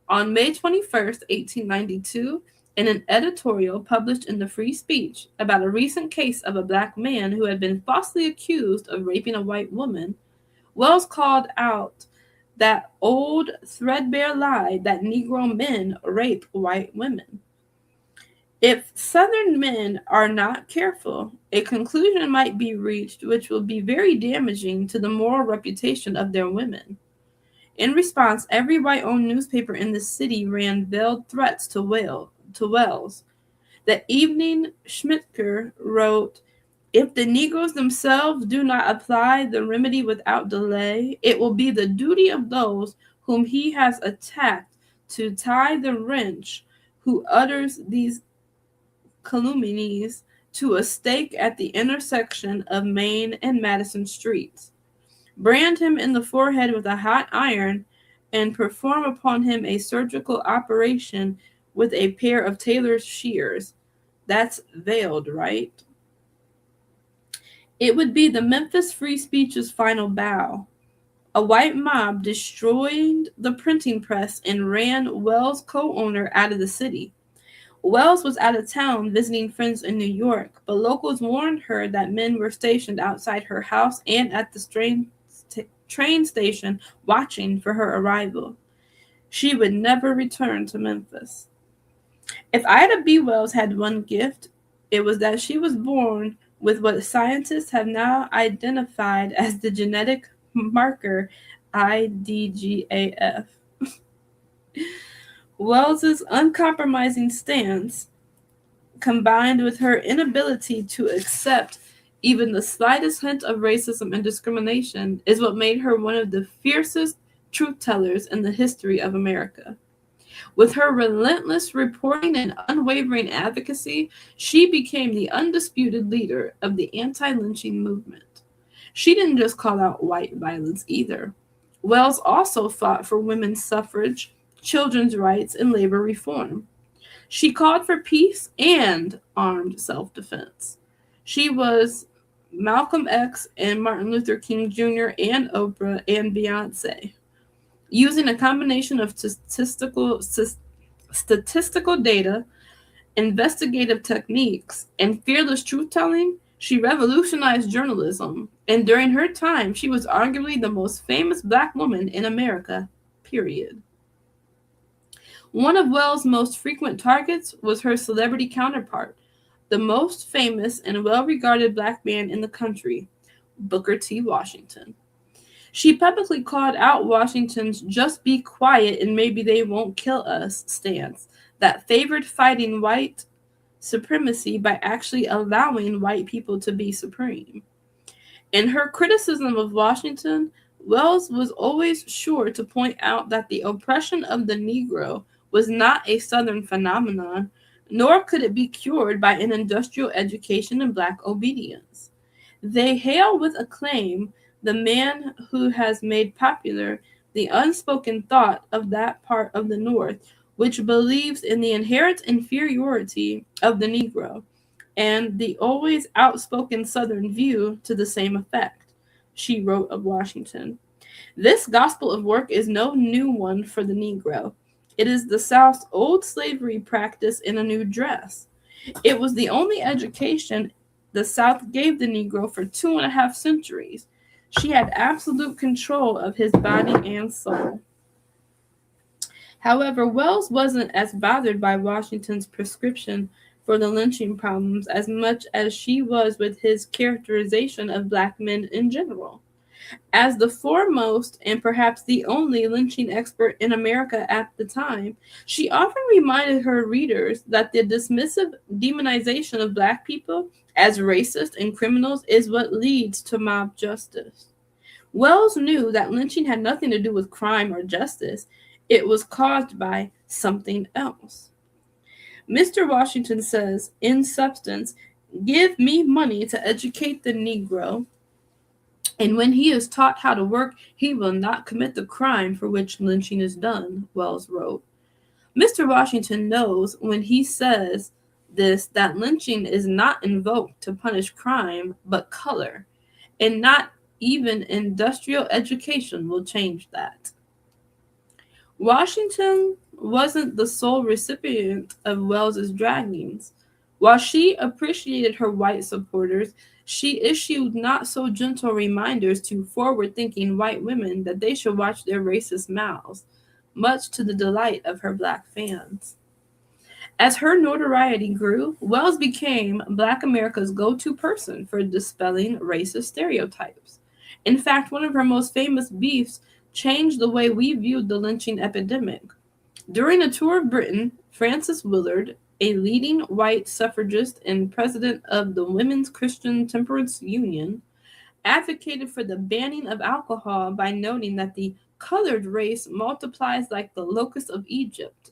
On May 21st, 1892, in an editorial published in the Free Speech about a recent case of a black man who had been falsely accused of raping a white woman, Wells called out that old threadbare lie that Negro men rape white women. If Southern men are not careful, a conclusion might be reached which will be very damaging to the moral reputation of their women. In response, every white-owned newspaper in the city ran veiled threats to Wells. The Evening Schmittker wrote, "If the Negroes themselves do not apply the remedy without delay, it will be the duty of those whom he has attacked to tie the wretch who utters these calumnies to a stake at the intersection of Main and Madison Streets. Brand him in the forehead with a hot iron and perform upon him a surgical operation with a pair of tailor's shears." That's veiled, right? It would be the Memphis Free Speech's final bow. A white mob destroyed the printing press and ran Wells' co-owner out of the city. Wells was out of town visiting friends in New York, but locals warned her that men were stationed outside her house and at the train station watching for her arrival. She would never return to Memphis. If Ida B. Wells had one gift, it was that she was born with what scientists have now identified as the genetic marker IDGAF. Wells's uncompromising stance, combined with her inability to accept even the slightest hint of racism and discrimination, is what made her one of the fiercest truth tellers in the history of America. With her relentless reporting and unwavering advocacy, she became the undisputed leader of the anti-lynching movement. She didn't just call out white violence either. Wells also fought for women's suffrage, children's rights, and labor reform. She called for peace and armed self-defense. She was Malcolm X and Martin Luther King Jr. and Oprah and Beyonce. Using a combination of statistical data, investigative techniques, and fearless truth-telling, she revolutionized journalism. And during her time, she was arguably the most famous Black woman in America, period. One of Wells' most frequent targets was her celebrity counterpart, the most famous and well-regarded Black man in the country, Booker T. Washington. She publicly called out Washington's "just be quiet and maybe they won't kill us" stance that favored fighting white supremacy by actually allowing white people to be supreme. In her criticism of Washington, Wells was always sure to point out that the oppression of the Negro was not a Southern phenomenon, nor could it be cured by an industrial education and Black obedience. They hail with acclaim the man who has made popular the unspoken thought of that part of the North, which believes in the inherent inferiority of the Negro, and the always outspoken Southern view to the same effect, she wrote of Washington. This gospel of work is no new one for the Negro. It is the South's old slavery practice in a new dress. It was the only education the South gave the Negro for 2.5 centuries. She had absolute control of his body and soul. However, Wells wasn't as bothered by Washington's prescription for the lynching problems as much as she was with his characterization of Black men in general. As the foremost and perhaps the only lynching expert in America at the time, she often reminded her readers that the dismissive demonization of Black people as racist and criminals is what leads to mob justice. Wells knew that lynching had nothing to do with crime or justice. It was caused by something else. Mr. Washington says, in substance, "Give me money to educate the Negro, and when he is taught how to work, he will not commit the crime for which lynching is done," Wells wrote. Mr. Washington knows when he says this that lynching is not invoked to punish crime, but color, and not even industrial education will change that. Washington wasn't the sole recipient of Wells's draggings. While she appreciated her white supporters, she issued not so gentle reminders to forward-thinking white women that they should watch their racist mouths, much to the delight of her Black fans. As her notoriety grew, Wells became Black America's go-to person for dispelling racist stereotypes. In fact, one of her most famous beefs changed the way we viewed the lynching epidemic. During a tour of Britain, Frances Willard, a leading white suffragist and president of the Women's Christian Temperance Union, advocated for the banning of alcohol by noting that the colored race multiplies like the locusts of Egypt.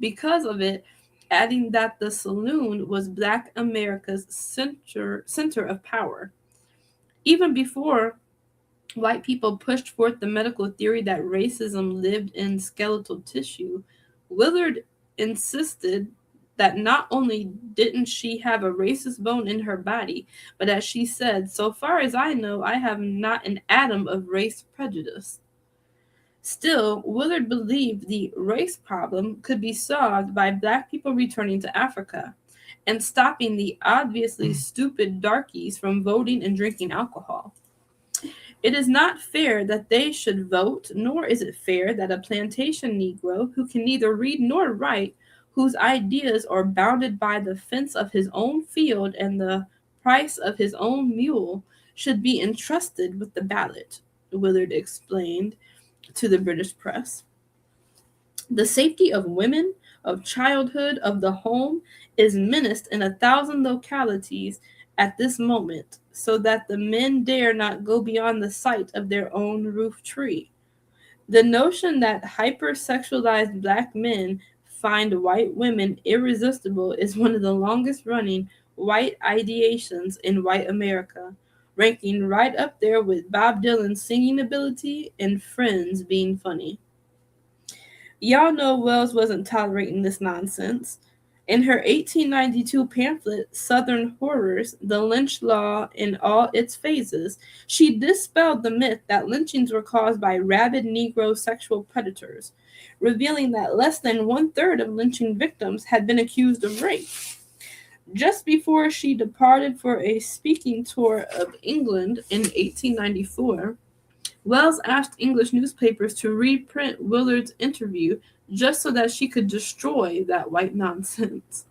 Because of it, adding that the saloon was Black America's center of power. Even before white people pushed forth the medical theory that racism lived in skeletal tissue, Willard insisted that not only didn't she have a racist bone in her body, but as she said, "So far as I know, I have not an atom of race prejudice." Still, Willard believed the race problem could be solved by Black people returning to Africa and stopping the obviously stupid darkies from voting and drinking alcohol. It is not fair that they should vote, nor is it fair that a plantation Negro who can neither read nor write, whose ideas are bounded by the fence of his own field and the price of his own mule should be entrusted with the ballot, Willard explained to the British press. The safety of women, of childhood, of the home is menaced in 1,000 localities at this moment, so that the men dare not go beyond the sight of their own roof tree. The notion that hypersexualized black men find white women irresistible is one of the longest running white ideations in white America, ranking right up there with Bob Dylan's singing ability and Friends being funny. Y'all know Wells wasn't tolerating this nonsense. In her 1892 pamphlet, Southern Horrors, The Lynch Law in All Its Phases, she dispelled the myth that lynchings were caused by rabid Negro sexual predators, revealing that less than 1/3 of lynching victims had been accused of rape. Just before she departed for a speaking tour of England in 1894, Wells asked English newspapers to reprint Willard's interview just so that she could destroy that white nonsense.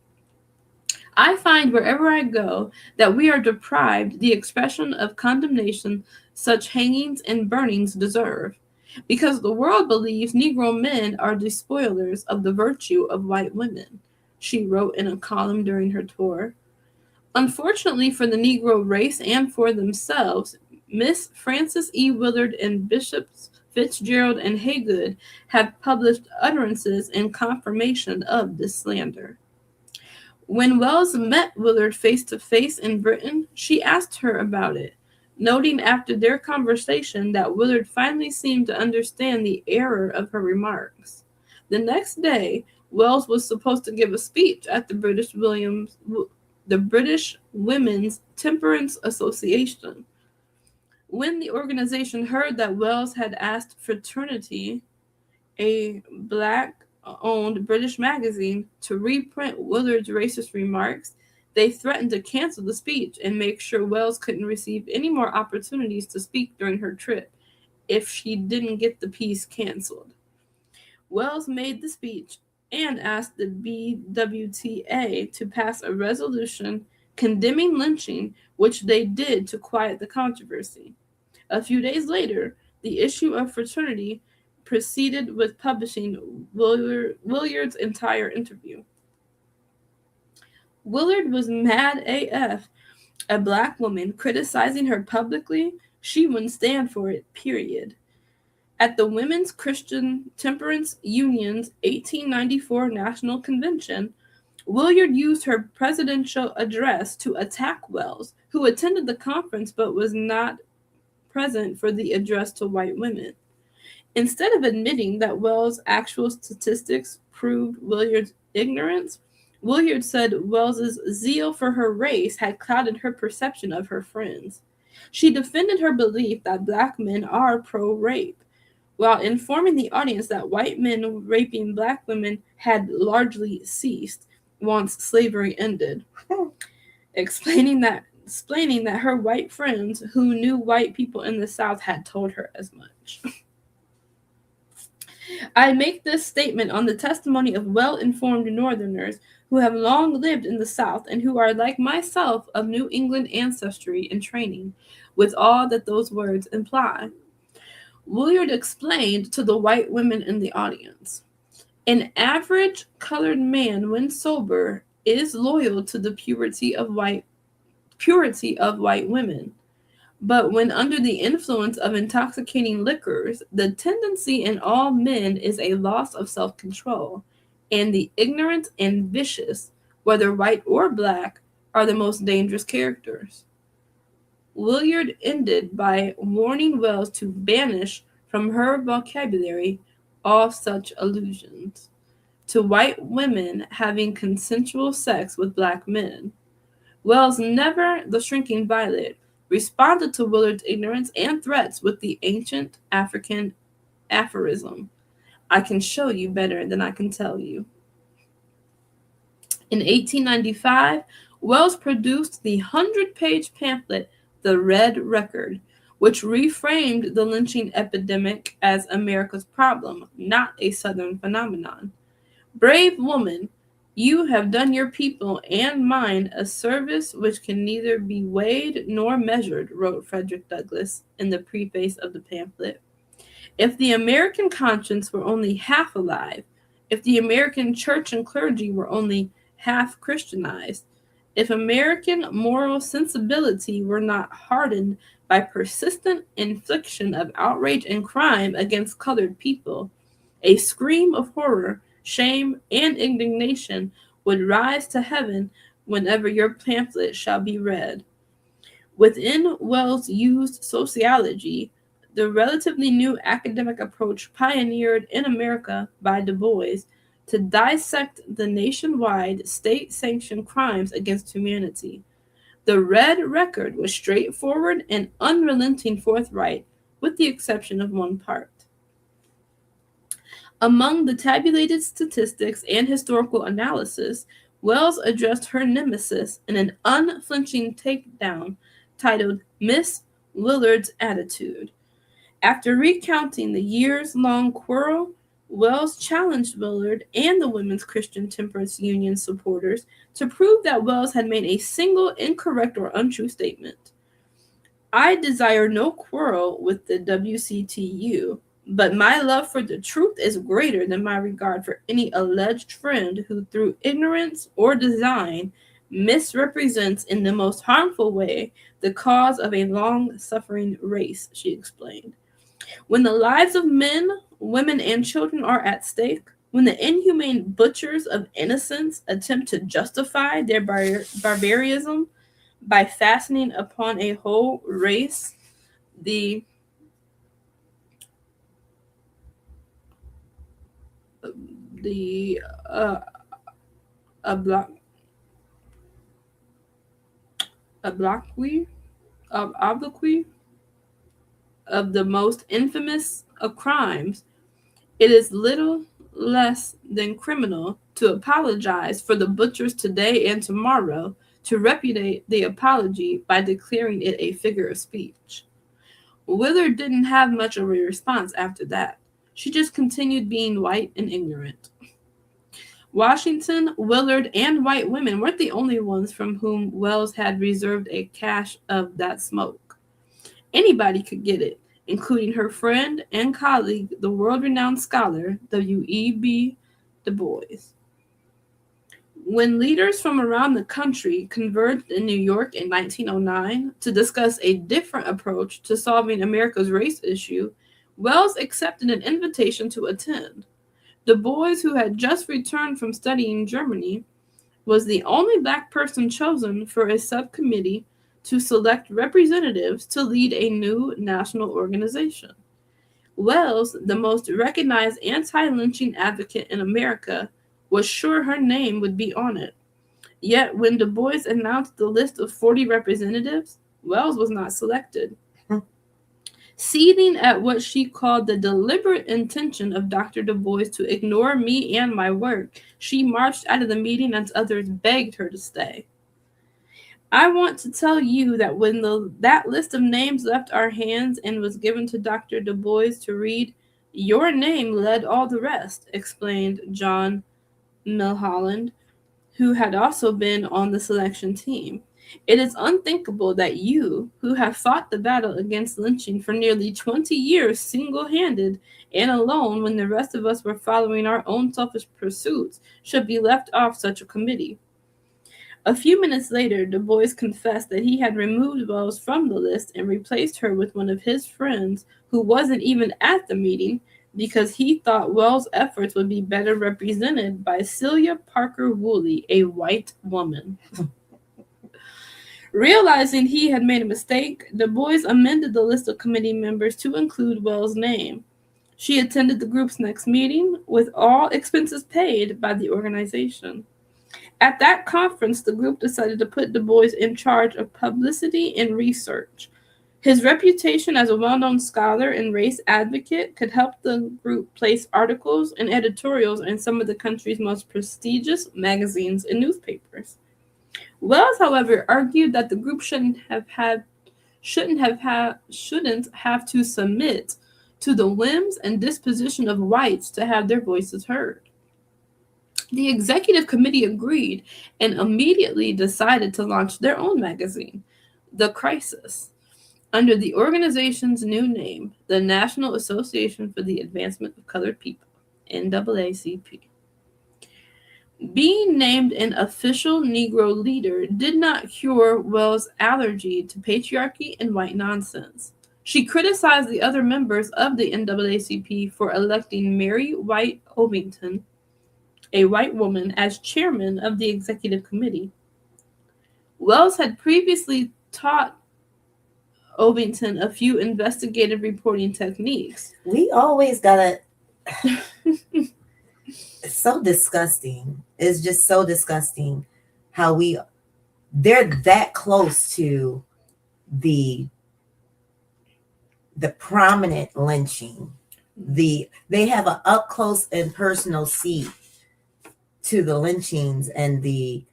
I find wherever I go that we are deprived the expression of condemnation such hangings and burnings deserve, because the world believes Negro men are despoilers of the virtue of white women, she wrote in a column during her tour. Unfortunately for the Negro race and for themselves, Miss Frances E. Willard and Bishops Fitzgerald and Haygood have published utterances in confirmation of this slander. When Wells met Willard face to face in Britain, she asked her about it, noting after their conversation that Willard finally seemed to understand the error of her remarks. The next day, Wells was supposed to give a speech at the British Women's Temperance Association. When the organization heard that Wells had asked Fraternity, a black-owned British magazine, to reprint Willard's racist remarks, they threatened to cancel the speech and make sure Wells couldn't receive any more opportunities to speak during her trip if she didn't get the piece canceled. Wells made the speech and asked the BWTA to pass a resolution condemning lynching, which they did to quiet the controversy. A few days later, the issue of Fraternity proceeded with publishing Willard's entire interview. Willard was mad AF. A black woman criticizing her publicly, she wouldn't stand for it, period. At the Women's Christian Temperance Union's 1894 National Convention, Willard used her presidential address to attack Wells, who attended the conference but was not present for the address to white women. Instead of admitting that Wells' actual statistics proved Willard's ignorance, Willard said Wells's zeal for her race had clouded her perception of her friends. She defended her belief that black men are pro-rape, while informing the audience that white men raping black women had largely ceased once slavery ended, explaining that her white friends who knew white people in the South had told her as much. I make this statement on the testimony of well-informed Northerners who have long lived in the South and who are, like myself, of New England ancestry and training, with all that those words imply. Willard explained to the white women in the audience, an average colored man, when sober, is loyal to the purity of white women. But when under the influence of intoxicating liquors, the tendency in all men is a loss of self-control, and the ignorant and vicious, whether white or black, are the most dangerous characters. Willard ended by warning Wells to banish from her vocabulary all such allusions to white women having consensual sex with black men. Wells, never the shrinking violet, responded to Willard's ignorance and threats with the ancient African aphorism, I can show you better than I can tell you. In 1895, Wells produced the 100-page pamphlet, The Red Record, which reframed the lynching epidemic as America's problem, not a Southern phenomenon. Brave woman, You have done your people and mine a service which can neither be weighed nor measured, wrote Frederick Douglass in the preface of the pamphlet. If the American conscience were only half alive, if the American church and clergy were only half Christianized, if American moral sensibility were not hardened by persistent infliction of outrage and crime against colored people, a scream of horror, shame, and indignation would rise to heaven whenever your pamphlet shall be read. Within Wells' used sociology, the relatively new academic approach pioneered in America by Du Bois to dissect the nationwide state-sanctioned crimes against humanity. The Red Record was straightforward and unrelenting forthright, with the exception of one part. Among the tabulated statistics and historical analysis, Wells addressed her nemesis in an unflinching takedown titled Miss Willard's Attitude. After recounting the years-long quarrel, Wells challenged Willard and the Women's Christian Temperance Union supporters to prove that Wells had made a single incorrect or untrue statement. I desire no quarrel with the WCTU, but my love for the truth is greater than my regard for any alleged friend who, through ignorance or design, misrepresents in the most harmful way the cause of a long-suffering race, she explained. When the lives of men, women, and children are at stake, when the inhumane butchers of innocence attempt to justify their barbarism by fastening upon a whole race the obloquy of the most infamous of crimes, it is little less than criminal to apologize for the butchers today and tomorrow, to repudiate the apology by declaring it a figure of speech. Willard didn't have much of a response after that. She just continued being white and ignorant. Washington, Willard, and white women weren't the only ones from whom Wells had reserved a cache of that smoke. Anybody could get it, including her friend and colleague, the world-renowned scholar W.E.B. Du Bois. When leaders from around the country converged in New York in 1909 to discuss a different approach to solving America's race issue, Wells accepted an invitation to attend. Du Bois, who had just returned from studying Germany, was the only Black person chosen for a subcommittee to select representatives to lead a new national organization. Wells, the most recognized anti-lynching advocate in America, was sure her name would be on it. Yet when Du Bois announced the list of 40 representatives, Wells was not selected. Seething at what she called the deliberate intention of Dr. Du Bois to ignore me and my work, she marched out of the meeting as others begged her to stay. I want to tell you that when that list of names left our hands and was given to Dr. Du Bois to read, your name led all the rest, explained John Milholland, who had also been on the selection team. It is unthinkable that you, who have fought the battle against lynching for nearly 20 years single-handed and alone when the rest of us were following our own selfish pursuits, should be left off such a committee. A few minutes later, Du Bois confessed that he had removed Wells from the list and replaced her with one of his friends who wasn't even at the meeting because he thought Wells' efforts would be better represented by Celia Parker Woolley, a white woman. Realizing he had made a mistake, Du Bois amended the list of committee members to include Wells' name. She attended the group's next meeting, with all expenses paid by the organization. At that conference, the group decided to put Du Bois in charge of publicity and research. His reputation as a well-known scholar and race advocate could help the group place articles and editorials in some of the country's most prestigious magazines and newspapers. Wells, however, argued that the group shouldn't have to submit to the whims and disposition of whites to have their voices heard. The executive committee agreed and immediately decided to launch their own magazine, The Crisis, under the organization's new name, the National Association for the Advancement of Colored People, NAACP. Being named an official Negro leader did not cure Wells' allergy to patriarchy and white nonsense. She criticized the other members of the NAACP for electing Mary White Ovington, a white woman, as chairman of the executive committee. Wells had previously taught Ovington a few investigative reporting techniques. We always gotta. It's so disgusting. It's just so disgusting how they're that close to the prominent lynching. They have an up close and personal seat to the lynchings and the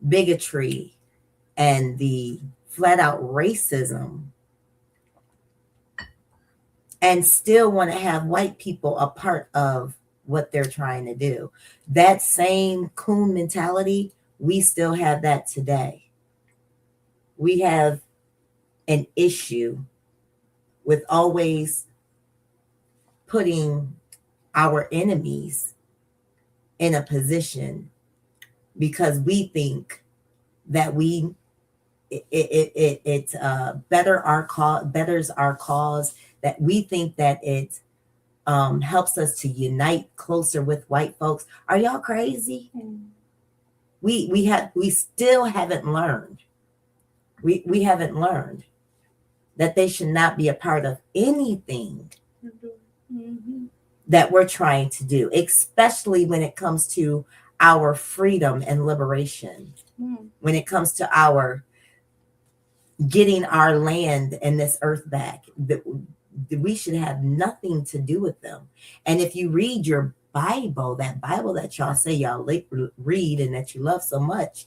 bigotry and the flat out racism, and still want to have white people a part of what they're trying to do. That same coon mentality, we still have that today. We have an issue with always putting our enemies in a position because we think that it betters our cause, that we think that it helps us to unite closer with white folks. Are y'all crazy? We still haven't learned. We haven't learned that they should not be a part of anything that we're trying to do, especially when it comes to our freedom and liberation, when it comes to our getting our land and this earth back. We should have nothing to do with them. And if you read your Bible, that Bible that y'all say y'all read and that you love so much,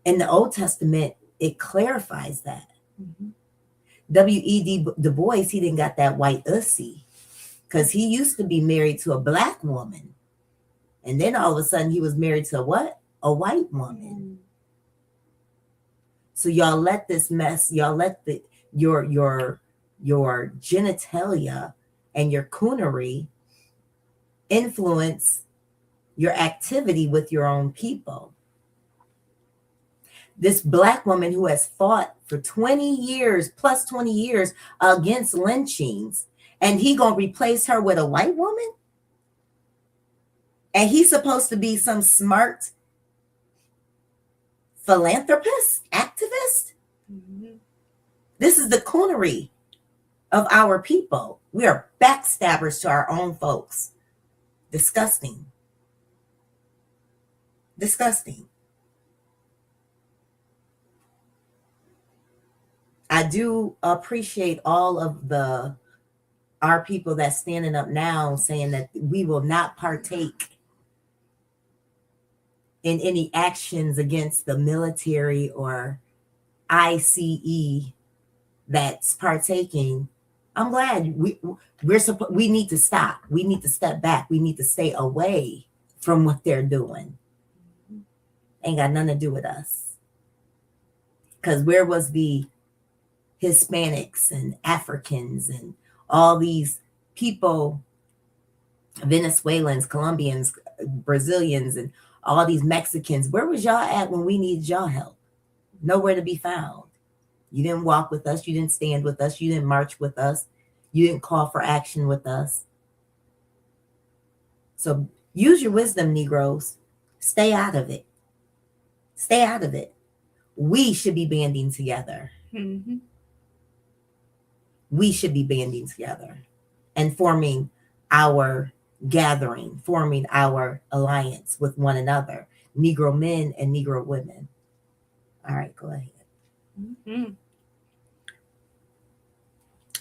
in the Old Testament, it clarifies that. W.E.D. Du Bois, he didn't got that white ussy because he used to be married to a black woman. And then all of a sudden he was married to what? A white woman. So y'all let this mess, y'all let your genitalia and your coonery influence your activity with your own people. This black woman who has fought for 20 years, plus 20 years against lynchings, and he gonna replace her with a white woman? And he's supposed to be some smart philanthropist, activist? This is the coonery of our people. We are backstabbers to our own folks. Disgusting. Disgusting. I do appreciate all of our people that's standing up now saying that we will not partake in any actions against the military or ICE that's partaking. I'm glad we need to stop. We need to step back. We need to stay away from what they're doing. Ain't got nothing to do with us. Because where was the Hispanics and Africans and all these people, Venezuelans, Colombians, Brazilians, and all these Mexicans? Where was y'all at when we needed y'all help? Nowhere to be found. You didn't walk with us. You didn't stand with us. You didn't march with us. You didn't call for action with us. So use your wisdom, Negroes. Stay out of it. Stay out of it. We should be banding together. We should be banding together and forming our gathering, forming our alliance with one another, Negro men and Negro women. All right, go ahead.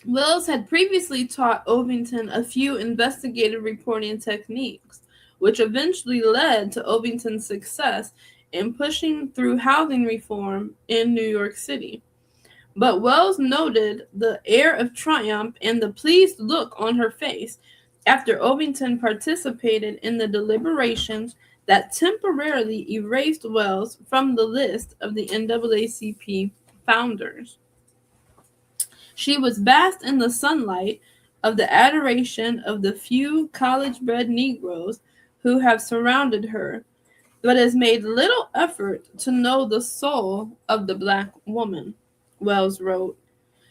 Wells had previously taught Ovington a few investigative reporting techniques, which eventually led to Ovington's success in pushing through housing reform in New York City. But Wells noted the air of triumph and the pleased look on her face after Ovington participated in the deliberations that temporarily erased Wells from the list of the NAACP founders. She was basked in the sunlight of the adoration of the few college-bred Negroes who have surrounded her, but has made little effort to know the soul of the Black woman, Wells wrote.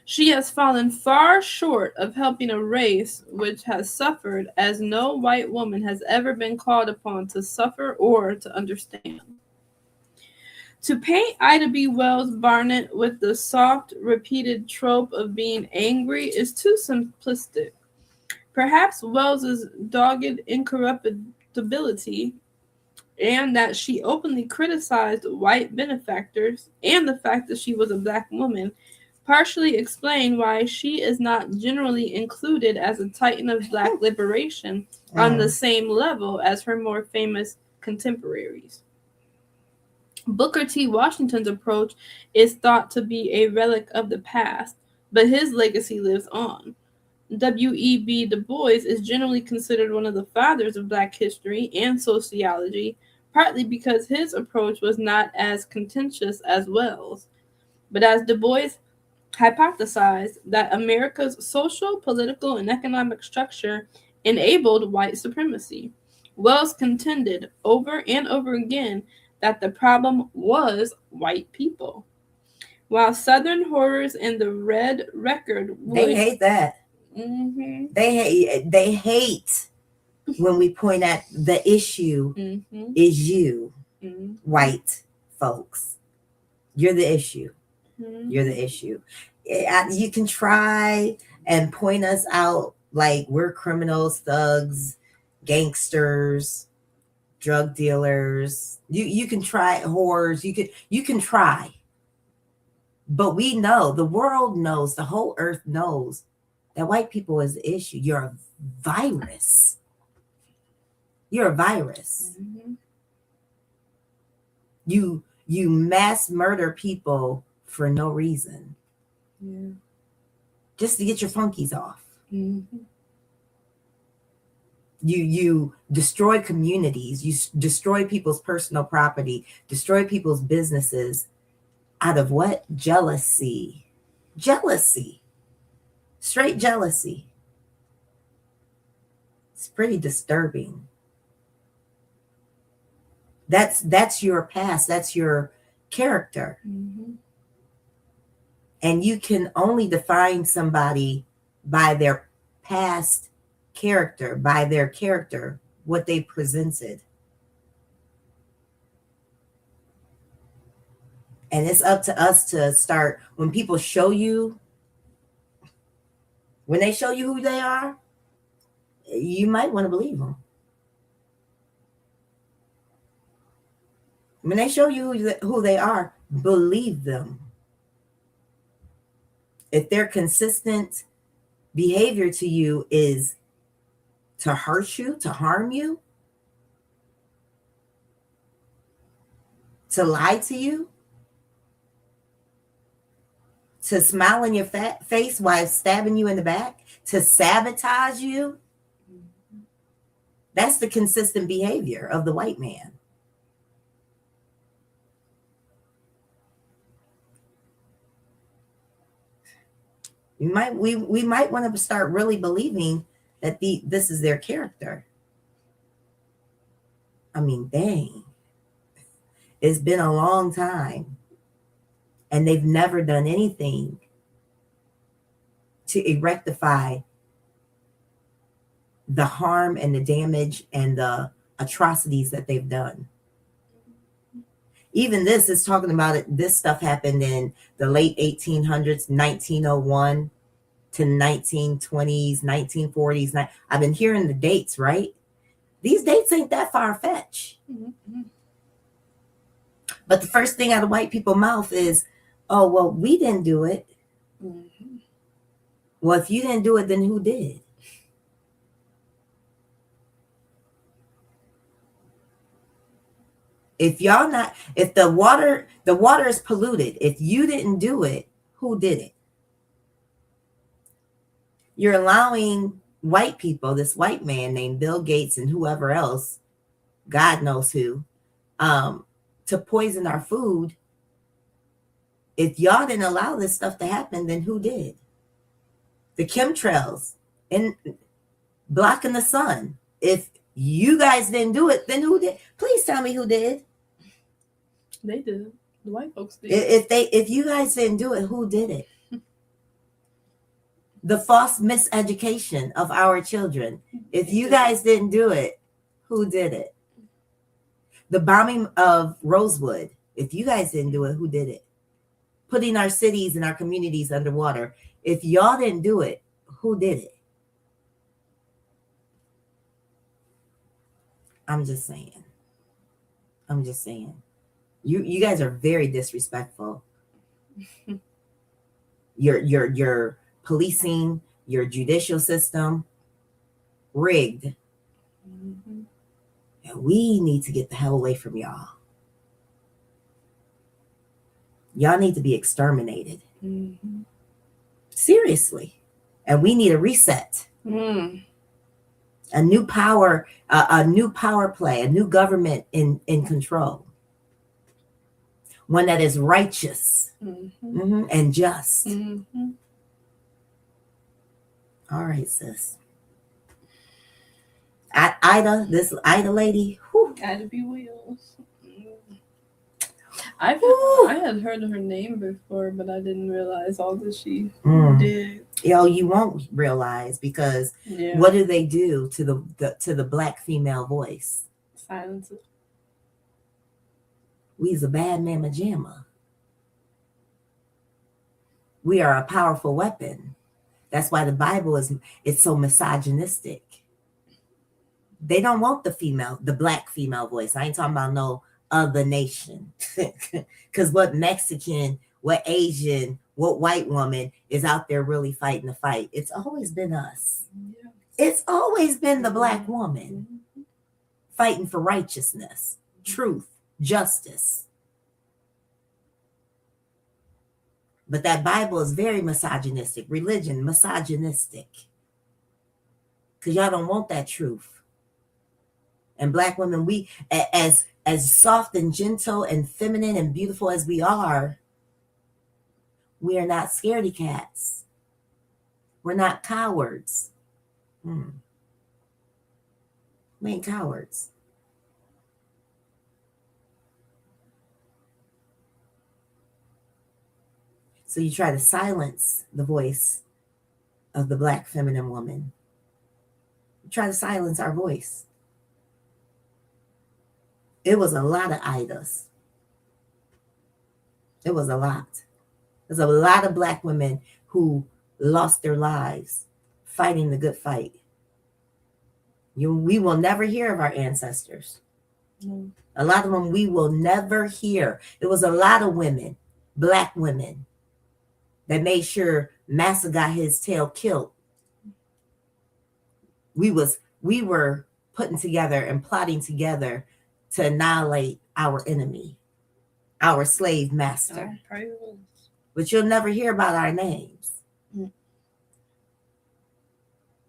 She has fallen far short of helping a race which has suffered as no white woman has ever been called upon to suffer or to understand. To paint Ida B. Wells Barnett with the soft, repeated trope of being angry is too simplistic. Perhaps Wells's dogged incorruptibility and that she openly criticized white benefactors and the fact that she was a Black woman partially explain why she is not generally included as a titan of Black liberation on the same level as her more famous contemporaries. Booker T. Washington's approach is thought to be a relic of the past, but his legacy lives on. W.E.B. Du Bois is generally considered one of the fathers of Black history and sociology, partly because his approach was not as contentious as Wells, but as Du Bois hypothesized that America's social, political, and economic structure enabled white supremacy. Wells contended over and over again that the problem was white people. While Southern horrors and the Red Record would... They hate that. Mm-hmm. They hate when we point at the issue is you, white folks. You're the issue. You're the issue. You can try and point us out like we're criminals, thugs, gangsters, drug dealers. You can try whores. You can try. But we know, the world knows, the whole earth knows that white people is the issue. You're a virus. You're a virus. You mass murder people for no reason. Just to get your funkies off. You destroy communities. You destroy people's personal property. Destroy people's businesses. Out of what? Jealousy. Jealousy. Straight jealousy. It's pretty disturbing. That's your past. That's your character. And you can only define somebody by their past character, by their character, what they presented. And it's up to us to start, when people show you, when they show you who they are, you might want to believe them. When they show you who they are, believe them. If their consistent behavior to you is to hurt you, to harm you, to lie to you, to smile in your face while stabbing you in the back, to sabotage you, that's the consistent behavior of the white man. We might want to start really believing that this is their character. I mean, dang. It's been a long time. And they've never done anything to rectify the harm and the damage and the atrocities that they've done. Even this is talking about it. This stuff happened in the late 1800s, 1901 to 1920s, 1940s. I've been hearing the dates, right? These dates ain't that far-fetched. But the first thing out of white people's mouth is, oh, well, we didn't do it. Well, if you didn't do it, then who did? If the water is polluted, if you didn't do it, who did it? You're allowing white people, this white man named Bill Gates and whoever else, God knows who, to poison our food. If y'all didn't allow this stuff to happen, then who did? The chemtrails and blocking the sun. If you guys didn't do it, then who did? Please tell me who did. They did. The white folks did. If you guys didn't do it, who did it? The false miseducation of our children. If you guys didn't do it, who did it? The bombing of Rosewood. If you guys didn't do it, who did it? Putting our cities and our communities underwater. If y'all didn't do it, who did it? I'm just saying. You guys are very disrespectful. Your policing, your judicial system, rigged. Mm-hmm. And we need to get the hell away from y'all. Y'all need to be exterminated. Mm-hmm. Seriously. And we need a reset. Mm. A new power play, a new government in control. One that is righteous and just. Mm-hmm. All right, sis. This Ida lady. Whew. Ida B. Wheels. I had heard her name before, but I didn't realize all that she did. Yo, you won't realize because what do they do to the black female voice? Silence it. We's a bad mamma jamma. We are a powerful weapon. That's why the Bible it's so misogynistic. They don't want the black female voice. I ain't talking about no other nation. Because what Mexican, what Asian, what white woman is out there really fighting the fight? It's always been us. Yeah. It's always been the black woman fighting for righteousness, truth, justice. But that Bible is very misogynistic. Religion, misogynistic. Because y'all don't want that truth. And black women, we, as soft and gentle and feminine and beautiful as we are not scaredy cats. We're not cowards. We ain't cowards. So you try to silence the voice of the black feminine woman. You try to silence our voice. It was a lot of Idas. It was a lot. There's a lot of black women who lost their lives fighting the good fight. We will never hear of our ancestors. A lot of them we will never hear. There was a lot of women, black women, that made sure Massa got his tail killed. We were putting together and plotting together to annihilate our enemy, our slave master. But you'll never hear about our names.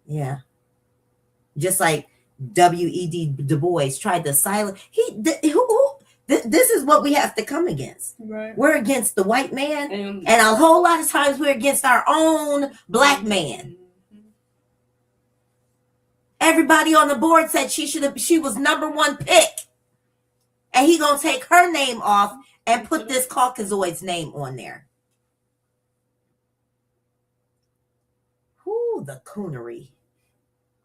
Yeah. Just like W.E.D. Du Bois tried to silence. This is what we have to come against. Right. We're against the white man, and a whole lot of times we're against our own black man. Everybody on the board said she was number one pick. And he gonna take her name off and put this Caucasoid's name on there. Ooh, the coonery.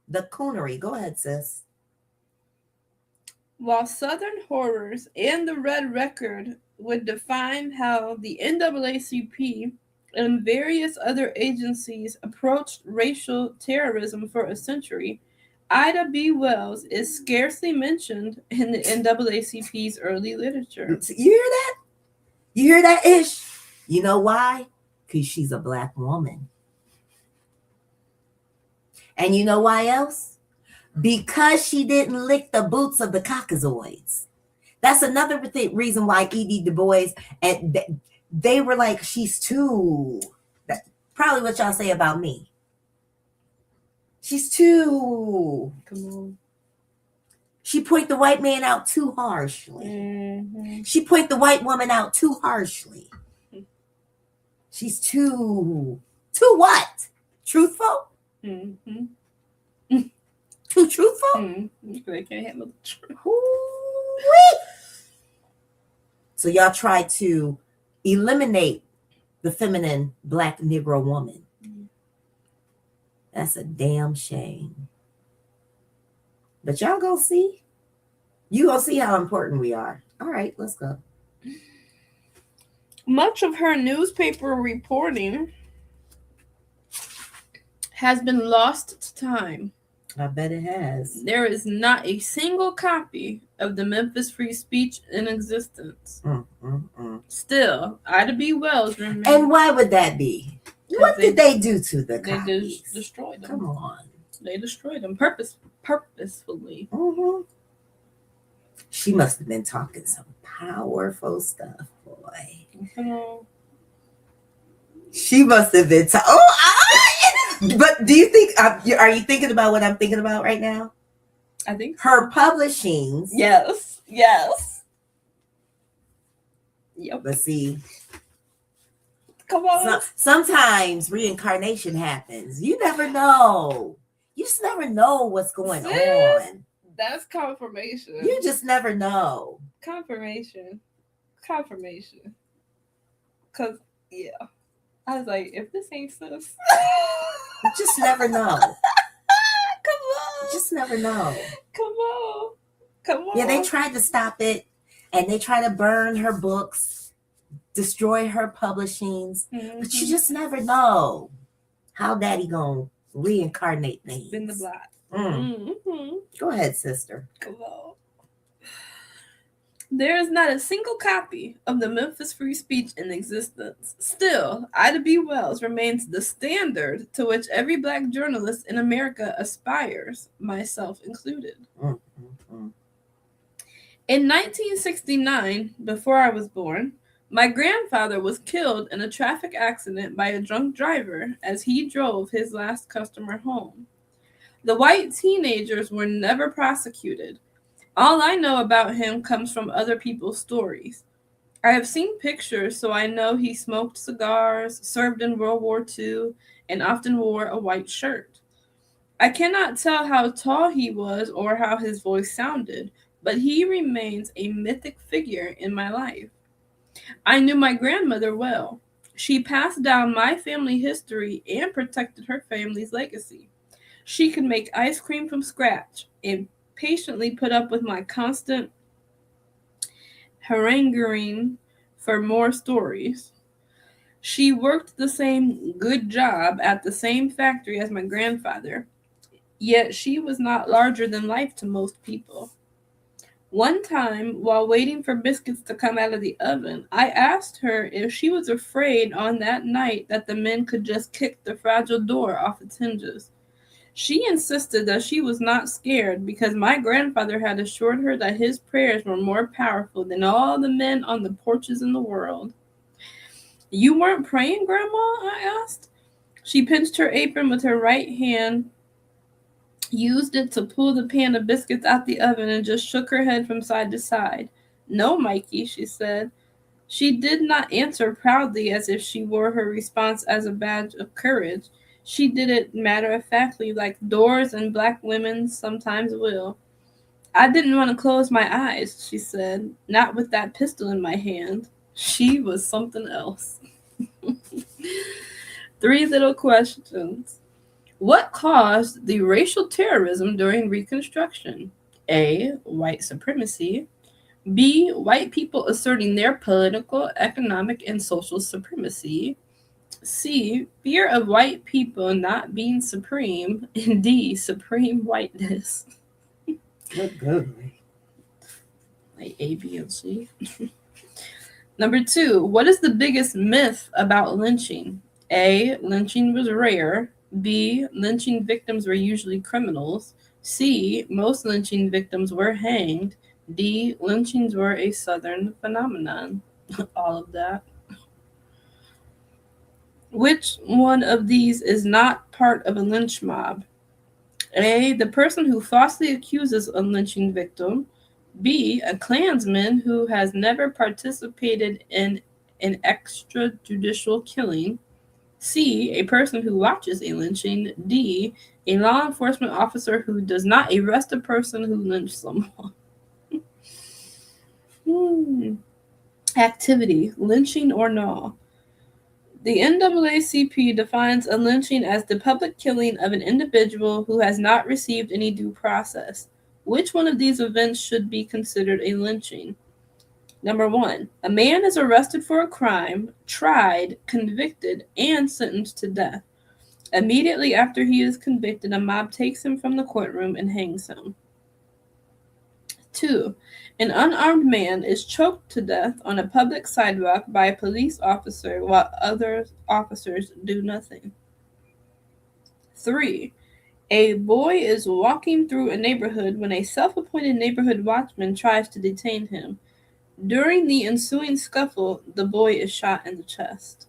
The coonery. Go ahead, sis. While Southern Horrors and the Red Record would define how the NAACP and various other agencies approached racial terrorism for a century, Ida B. Wells is scarcely mentioned in the NAACP's early literature. You hear that? You hear that, Ish? You know why? Because she's a black woman. And you know why else? Because she didn't lick the boots of the Caucasoids. That's another reason why E.D. Du Bois, and they were like, she's too. That's probably what y'all say about me. She's too. Come on. She point the white man out too harshly. Mm-hmm. She point the white woman out too harshly. She's too what? Truthful? Mm-hmm. Too truthful? Mm-hmm. They can't handle the truth. Ooh-wee. So y'all try to eliminate the feminine black Negro woman. That's a damn shame. But y'all gonna see. You gonna see how important we are. All right, let's go. Much of her newspaper reporting has been lost to time. I bet it has. There is not a single copy of the Memphis Free Speech in existence. Still, Ida B. Wells remains. And why would that be? What did they do to the copies? They just destroyed them. Come on. They destroyed them purposefully. Mm-hmm. She must have been talking some powerful stuff, boy. Come on. She must have been. But do you think? Are you thinking about what I'm thinking about right now? I think her publishings. Yes. Yep. But see, come on. Sometimes reincarnation happens. You never know. You just never know what's going on. That's confirmation. You just never know. Confirmation. Cause yeah, I was like, if this ain't sis, you just never know. Come on. You just never know. Come on. Yeah, they tried to stop it, and they tried to burn her books, destroy her publishings, but you just never know how Daddy gonna reincarnate things. Spin the block. Go ahead, sister. Come on. There is not a single copy of the Memphis Free Speech in existence. Still, Ida B. Wells remains the standard to which every black journalist in America aspires, myself included. In 1969, before I was born, my grandfather was killed in a traffic accident by a drunk driver as he drove his last customer home. The white teenagers were never prosecuted. All I know about him comes from other people's stories. I have seen pictures, so I know he smoked cigars, served in World War II, and often wore a white shirt. I cannot tell how tall he was or how his voice sounded, but he remains a mythic figure in my life. I knew my grandmother well. She passed down my family history and protected her family's legacy. She could make ice cream from scratch and patiently put up with my constant haranguing for more stories. She worked the same good job at the same factory as my grandfather, yet she was not larger than life to most people. One time, while waiting for biscuits to come out of the oven, I asked her if she was afraid on that night that the men could just kick the fragile door off its hinges. She insisted that she was not scared because my grandfather had assured her that his prayers were more powerful than all the men on the porches in the world. You weren't praying, Grandma? I asked. She pinched her apron with her right hand, used it to pull the pan of biscuits out the oven, and just shook her head from side to side. No, Mikey, she said. She did not answer proudly as if she wore her response as a badge of courage. She did it matter-of-factly, like doors and black women sometimes will. I didn't want to close my eyes, she said, not with that pistol in my hand. She was something else. 3 little questions. What caused the racial terrorism during Reconstruction? A, white supremacy. B, white people asserting their political, economic, and social supremacy. C, fear of white people not being supreme. And D, supreme whiteness. Good. Like A, B, and C. Number 2, what is the biggest myth about lynching? A, lynching was rare. B, lynching victims were usually criminals. C, most lynching victims were hanged. D, lynchings were a Southern phenomenon. All of that. Which one of these is not part of a lynch mob? A, the person who falsely accuses a lynching victim. B, a Klansman who has never participated in an extrajudicial killing. C, a person who watches a lynching. D, a law enforcement officer who does not arrest a person who lynched someone. Activity, lynching or no. The NAACP defines a lynching as the public killing of an individual who has not received any due process. Which one of these events should be considered a lynching? Number 1, a man is arrested for a crime, tried, convicted, and sentenced to death. Immediately after he is convicted, a mob takes him from the courtroom and hangs him. 2, an unarmed man is choked to death on a public sidewalk by a police officer while other officers do nothing. 3, a boy is walking through a neighborhood when a self-appointed neighborhood watchman tries to detain him. During the ensuing scuffle, the boy is shot in the chest.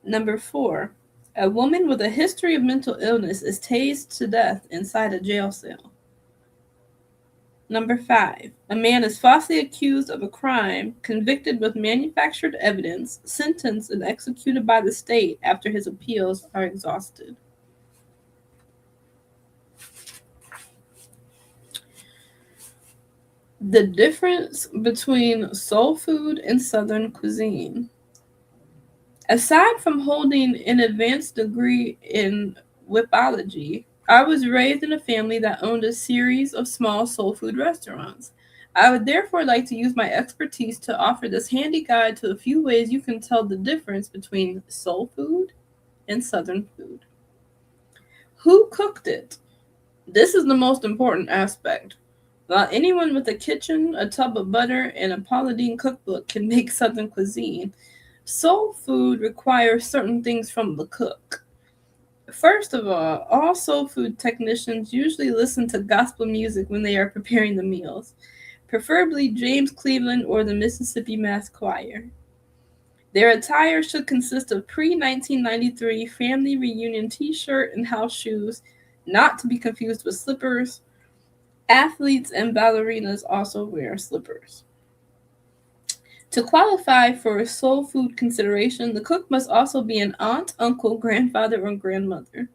Number 4, a woman with a history of mental illness is tased to death inside a jail cell. Number 5, a man is falsely accused of a crime, convicted with manufactured evidence, sentenced and executed by the state after his appeals are exhausted. The difference between soul food and Southern cuisine. Aside from holding an advanced degree in whipology, I was raised in a family that owned a series of small soul food restaurants. I would therefore like to use my expertise to offer this handy guide to a few ways you can tell the difference between soul food and Southern food. Who cooked it? This is the most important aspect. While anyone with a kitchen, a tub of butter, and a Paula Deen cookbook can make Southern cuisine, soul food requires certain things from the cook. First of all soul food technicians usually listen to gospel music when they are preparing the meals, preferably James Cleveland or the Mississippi Mass Choir. Their attire should consist of pre-1993 family reunion t-shirt and house shoes, not to be confused with slippers. Athletes and ballerinas also wear slippers. To qualify for a soul food consideration, the cook must also be an aunt, uncle, grandfather, or grandmother.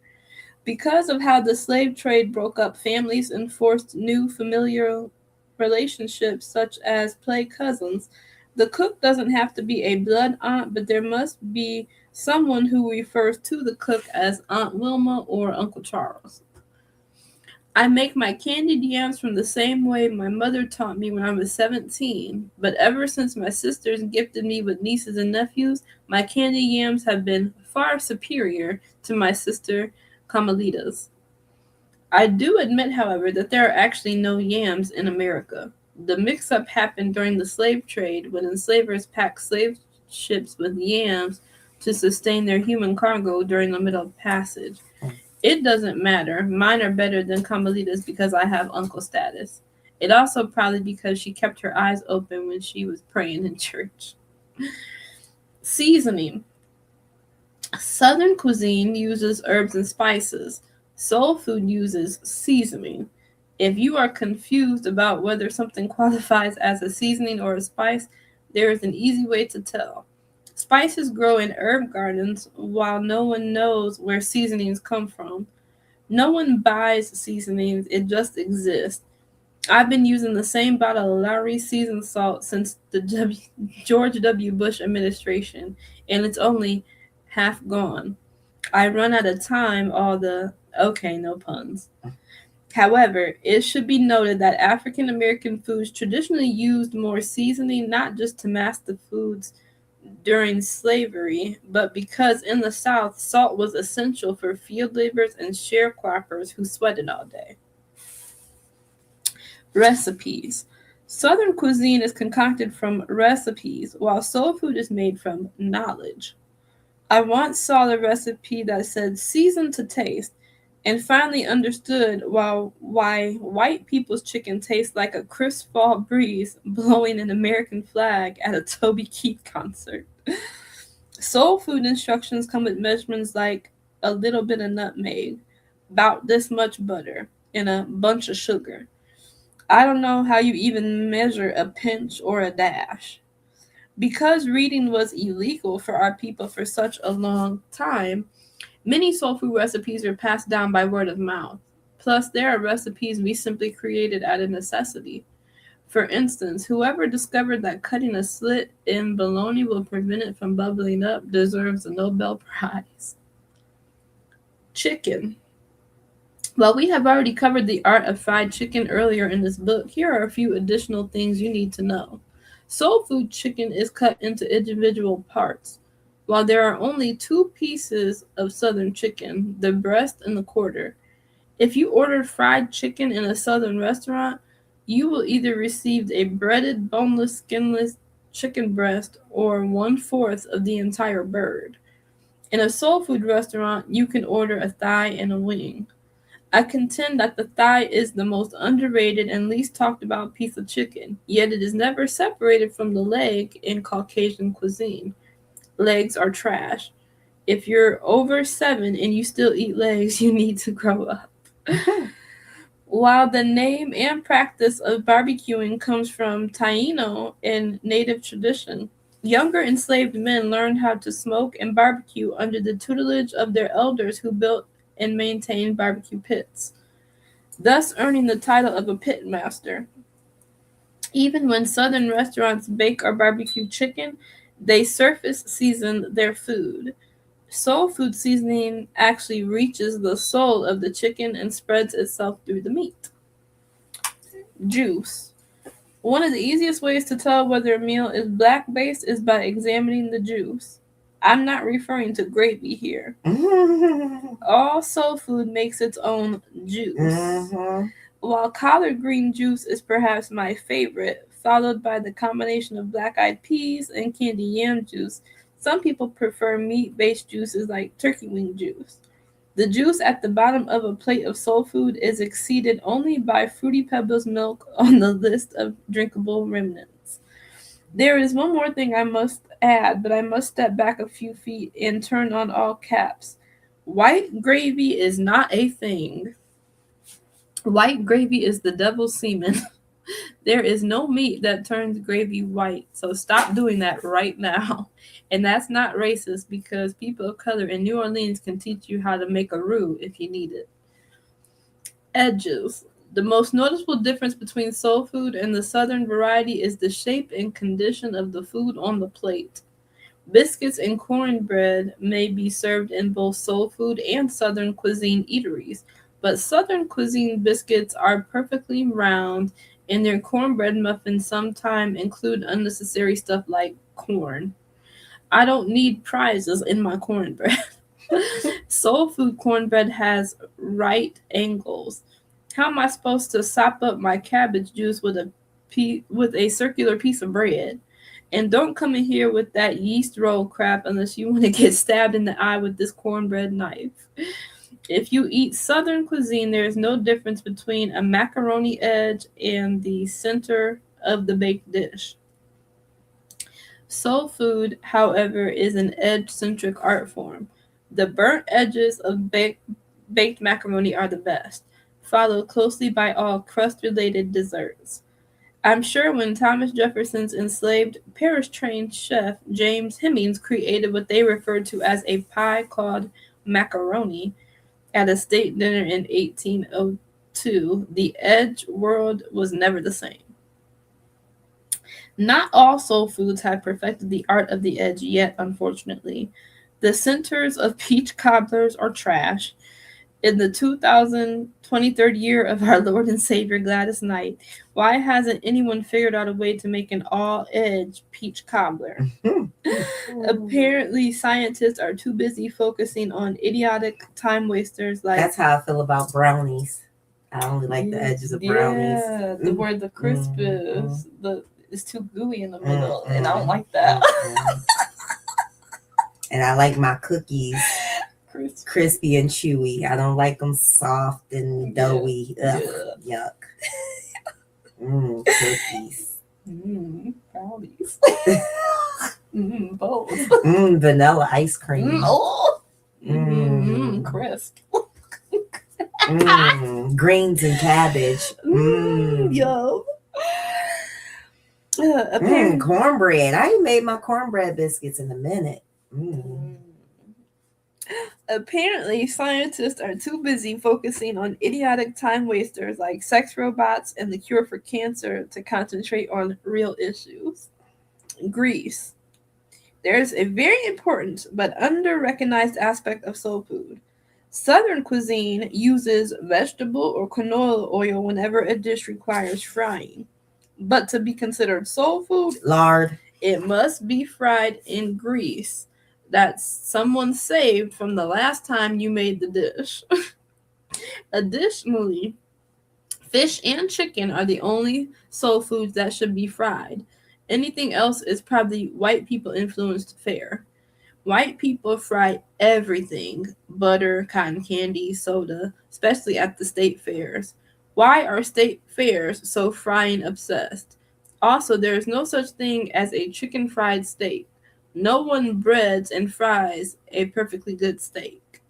Because of how the slave trade broke up families and forced new familial relationships such as play cousins, the cook doesn't have to be a blood aunt, but there must be someone who refers to the cook as Aunt Wilma or Uncle Charles. I make my candied yams from the same way my mother taught me when I was 17, but ever since my sisters gifted me with nieces and nephews, my candied yams have been far superior to my sister Carmelita's. I do admit, however, that there are actually no yams in America. The mix-up happened during the slave trade when enslavers packed slave ships with yams to sustain their human cargo during the Middle Passage. It doesn't matter. Mine are better than Carmelita's because I have uncle status. It also probably because she kept her eyes open when she was praying in church. Seasoning. Southern cuisine uses herbs and spices. Soul food uses seasoning. If you are confused about whether something qualifies as a seasoning or a spice, there is an easy way to tell. Spices grow in herb gardens while no one knows where seasonings come from. No one buys seasonings, it just exists. I've been using the same bottle of Lowry seasoned salt since the George W. Bush administration, and it's only half gone. I run out of time, no puns. However, it should be noted that African American foods traditionally used more seasoning, not just to mask the foods during slavery, but because in the South, salt was essential for field laborers and sharecroppers who sweated all day. Recipes. Southern cuisine is concocted from recipes, while soul food is made from knowledge. I once saw a recipe that said season to taste, and finally understood why white people's chicken tastes like a crisp fall breeze blowing an American flag at a Toby Keith concert. Soul food instructions come with measurements like a little bit of nutmeg. about this much butter, and a bunch of sugar. I don't know how you even measure a pinch or a dash. Because reading was illegal for our people for such a long time, many soul food recipes are passed down by word of mouth. Plus, there are recipes we simply created out of necessity. For instance, whoever discovered that cutting a slit in bologna will prevent it from bubbling up deserves a Nobel Prize. Chicken. While we have already covered the art of fried chicken earlier in this book, here are a few additional things you need to know. Soul food chicken is cut into individual parts. While there are only 2 pieces of southern chicken, the breast and the quarter. If you order fried chicken in a southern restaurant, you will either receive a breaded, boneless, skinless chicken breast or 1/4 of the entire bird. In a soul food restaurant, you can order a thigh and a wing. I contend that the thigh is the most underrated and least talked about piece of chicken, yet it is never separated from the leg in Caucasian cuisine. Legs are trash. If you're over 7 and you still eat legs, you need to grow up. While the name and practice of barbecuing comes from Taino and native tradition, younger enslaved men learned how to smoke and barbecue under the tutelage of their elders who built and maintained barbecue pits, thus earning the title of a pit master. Even when southern restaurants bake or barbecue chicken, they surface season their food. Soul food seasoning actually reaches the soul of the chicken and spreads itself through the meat. Juice. One of the easiest ways to tell whether a meal is black-based is by examining the juice. I'm not referring to gravy here. All soul food makes its own juice. While collard green juice is perhaps my favorite, followed by the combination of black-eyed peas and candy yam juice, some people prefer meat-based juices like turkey wing juice. The juice at the bottom of a plate of soul food is exceeded only by Fruity Pebbles milk on the list of drinkable remnants. There is one more thing I must add, but I must step back a few feet and turn on all caps. White gravy is not a thing. White gravy is the devil's semen. There is no meat that turns gravy white, so stop doing that right now. And that's not racist because people of color in New Orleans can teach you how to make a roux if you need it. Edges. The most noticeable difference between soul food and the southern variety is the shape and condition of the food on the plate. Biscuits and cornbread may be served in both soul food and southern cuisine eateries, but southern cuisine biscuits are perfectly round, and their cornbread muffins sometimes include unnecessary stuff like corn. I don't need prizes in my cornbread. Soul food cornbread has right angles. How am I supposed to sop up my cabbage juice with a circular piece of bread? And don't come in here with that yeast roll crap unless you want to get stabbed in the eye with this cornbread knife. If you eat southern cuisine, there is no difference between a macaroni edge and the center of the baked dish. Soul food, however, is an edge-centric art form. The burnt edges of baked macaroni are the best, followed closely by all crust-related desserts. I'm sure when Thomas Jefferson's enslaved Paris-trained chef James Hemings created what they referred to as a pie called macaroni at a state dinner in 1802, the edge world was never the same. Not all soul foods have perfected the art of the edge yet, unfortunately. The centers of peach cobblers are trash. In the 23rd year of our Lord and Savior Gladys Knight, why hasn't anyone figured out a way to make an all-edge peach cobbler? Apparently, scientists are too busy focusing on idiotic time wasters like... That's how I feel about brownies. I only like the edges of brownies. Yeah, where the crisp is. It's too gooey in the middle, and I don't like that. And I like my cookies crispy and chewy. I don't like them soft and doughy. Ugh, yuck. Cookies. Brownies. Both. Vanilla ice cream. Crisp. Greens and cabbage. Yo. Apparently, Cornbread. I ain't made my cornbread biscuits in a minute. Apparently, scientists are too busy focusing on idiotic time wasters like sex robots and the cure for cancer to concentrate on real issues. Greece. There's a very important but under-recognized aspect of soul food. Southern cuisine uses vegetable or canola oil whenever a dish requires frying. But to be considered soul food, Lard. it must be fried in grease that someone saved from the last time you made the dish. Additionally, fish and chicken are the only soul foods that should be fried. Anything else is probably white people influenced fare. White people fry everything: butter, cotton candy, soda, especially at the state fairs. Why are state fairs so frying obsessed? Also, there is no such thing as a chicken fried steak. No one breads and fries a perfectly good steak.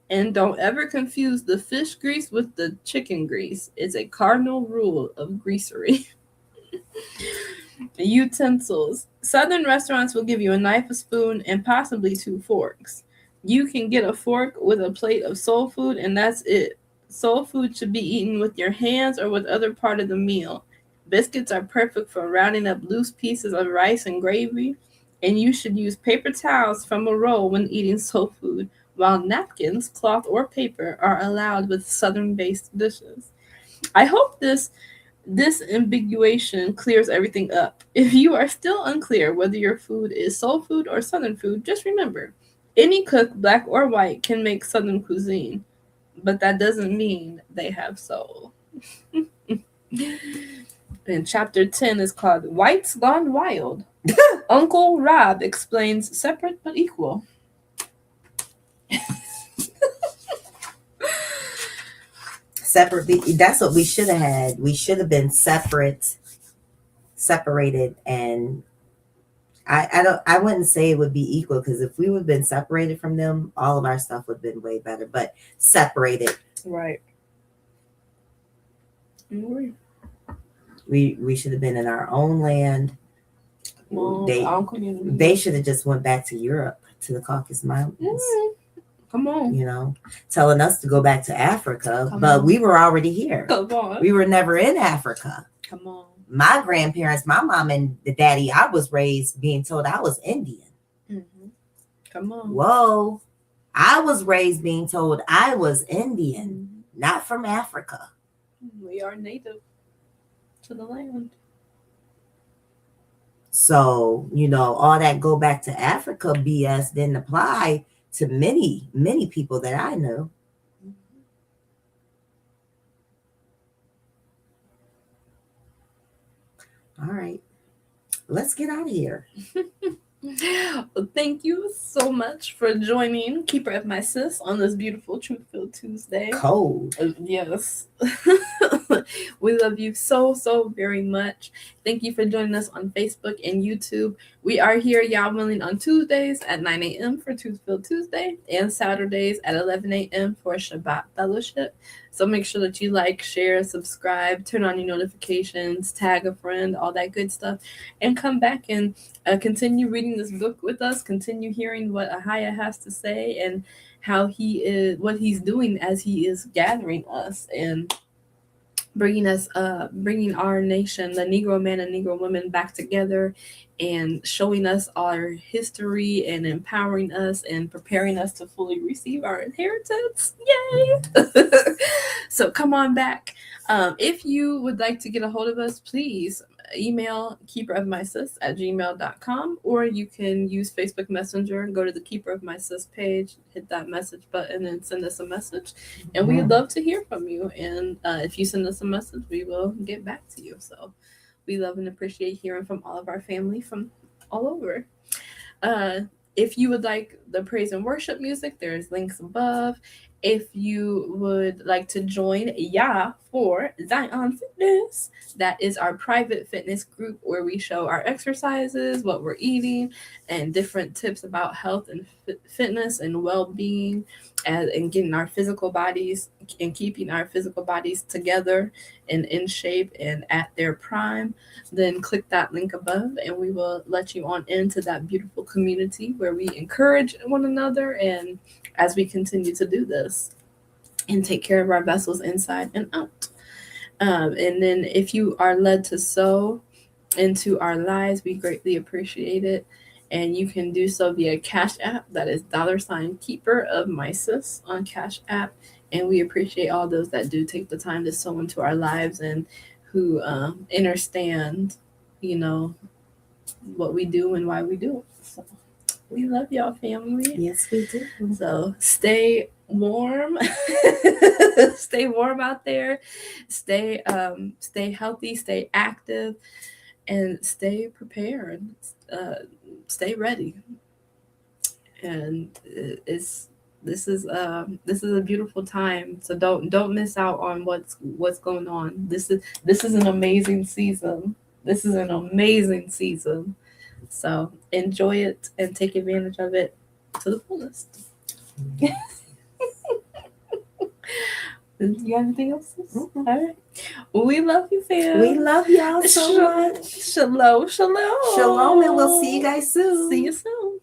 And don't ever confuse the fish grease with the chicken grease. It's a cardinal rule of greasery. Utensils. Southern restaurants will give you a knife, a spoon, and possibly 2 forks. You can get a fork with a plate of soul food, and that's it. Soul food should be eaten with your hands or with other part of the meal. Biscuits are perfect for rounding up loose pieces of rice and gravy, and you should use paper towels from a roll when eating soul food, while napkins, cloth, or paper are allowed with Southern-based dishes. I hope this ambiguation clears everything up. If you are still unclear whether your food is soul food or Southern food, just remember, any cook, black or white, can make Southern cuisine, but that doesn't mean they have soul. And chapter 10 is called Whites Gone Wild. Uncle Rob explains separate but equal. Separate. That's what we should have had. We should have been separated, and I wouldn't say it would be equal, because if we would have been separated from them, all of our stuff would have been way better. But separated, Right. we should have been in our own land. They should have just went back to Europe, to the Caucasus Mountains. Come on. You know, telling us to go back to Africa, but we were already here. Come on. We were never in Africa. Come on. My grandparents, my mom and the daddy, I was raised being told I was Indian. Mm-hmm. Come on. Whoa. I was raised being told I was Indian, not from Africa. We are native to the land. So, you know, all that go back to Africa BS didn't apply to many, many people that I know. All right, let's get out of here. Well, thank you so much for joining Keeper of My Sis on this beautiful Truth-Filled Tuesday. Cold. Yes. We love you so, so very much. Thank you for joining us on Facebook and YouTube. We are here, y'all willing, on Tuesdays at 9 a.m. for Truth-Filled Tuesday and Saturdays at 11 a.m. for Shabbat Fellowship. So make sure that you like, share, subscribe, turn on your notifications, tag a friend, all that good stuff, and come back and continue reading this book with us, continue hearing what YAHUAH has to say and how he is, what he's doing as he is gathering us and bringing our nation, the Negro man and Negro woman, back together and showing us our history and empowering us and preparing us to fully receive our inheritance. Yay! So come on back. If you would like to get a hold of us, please email keeperofmysis@gmail.com, or you can use Facebook Messenger and go to the Keeper of My Sis page, hit that message button and send us a message. And we'd love to hear from you. And if you send us a message, we will get back to you. So we love and appreciate hearing from all of our family from all over. If you would like the praise and worship music, there's links above. if you would like to join YAH for Zion Fitness, that is our private fitness group where we show our exercises, what we're eating, and different tips about health and fitness and well-being, and getting our physical bodies and keeping our physical bodies together and in shape and at their prime, then click that link above and we will let you on into that beautiful community where we encourage one another, and as we continue to do this and take care of our vessels inside and out. And then if you are led to sow into our lives, we greatly appreciate it. And you can do so via Cash App. That is $keeperofmysis on Cash App. And we appreciate all those that do take the time to sow into our lives and who understand, what we do and why we do it. So we love y'all, family. Yes, we do. So stay warm. Stay warm out there. Stay healthy, stay active, and stay prepared. Stay ready. And this is a beautiful time. So don't miss out on what's going on. This is an amazing season. This is an amazing season. So enjoy it and take advantage of it to the fullest. You got anything else? Mm-hmm. All right. Well, we love you, fam. We love y'all so much. Shalom, shalom. Shalom, and we'll see you guys soon. See you soon.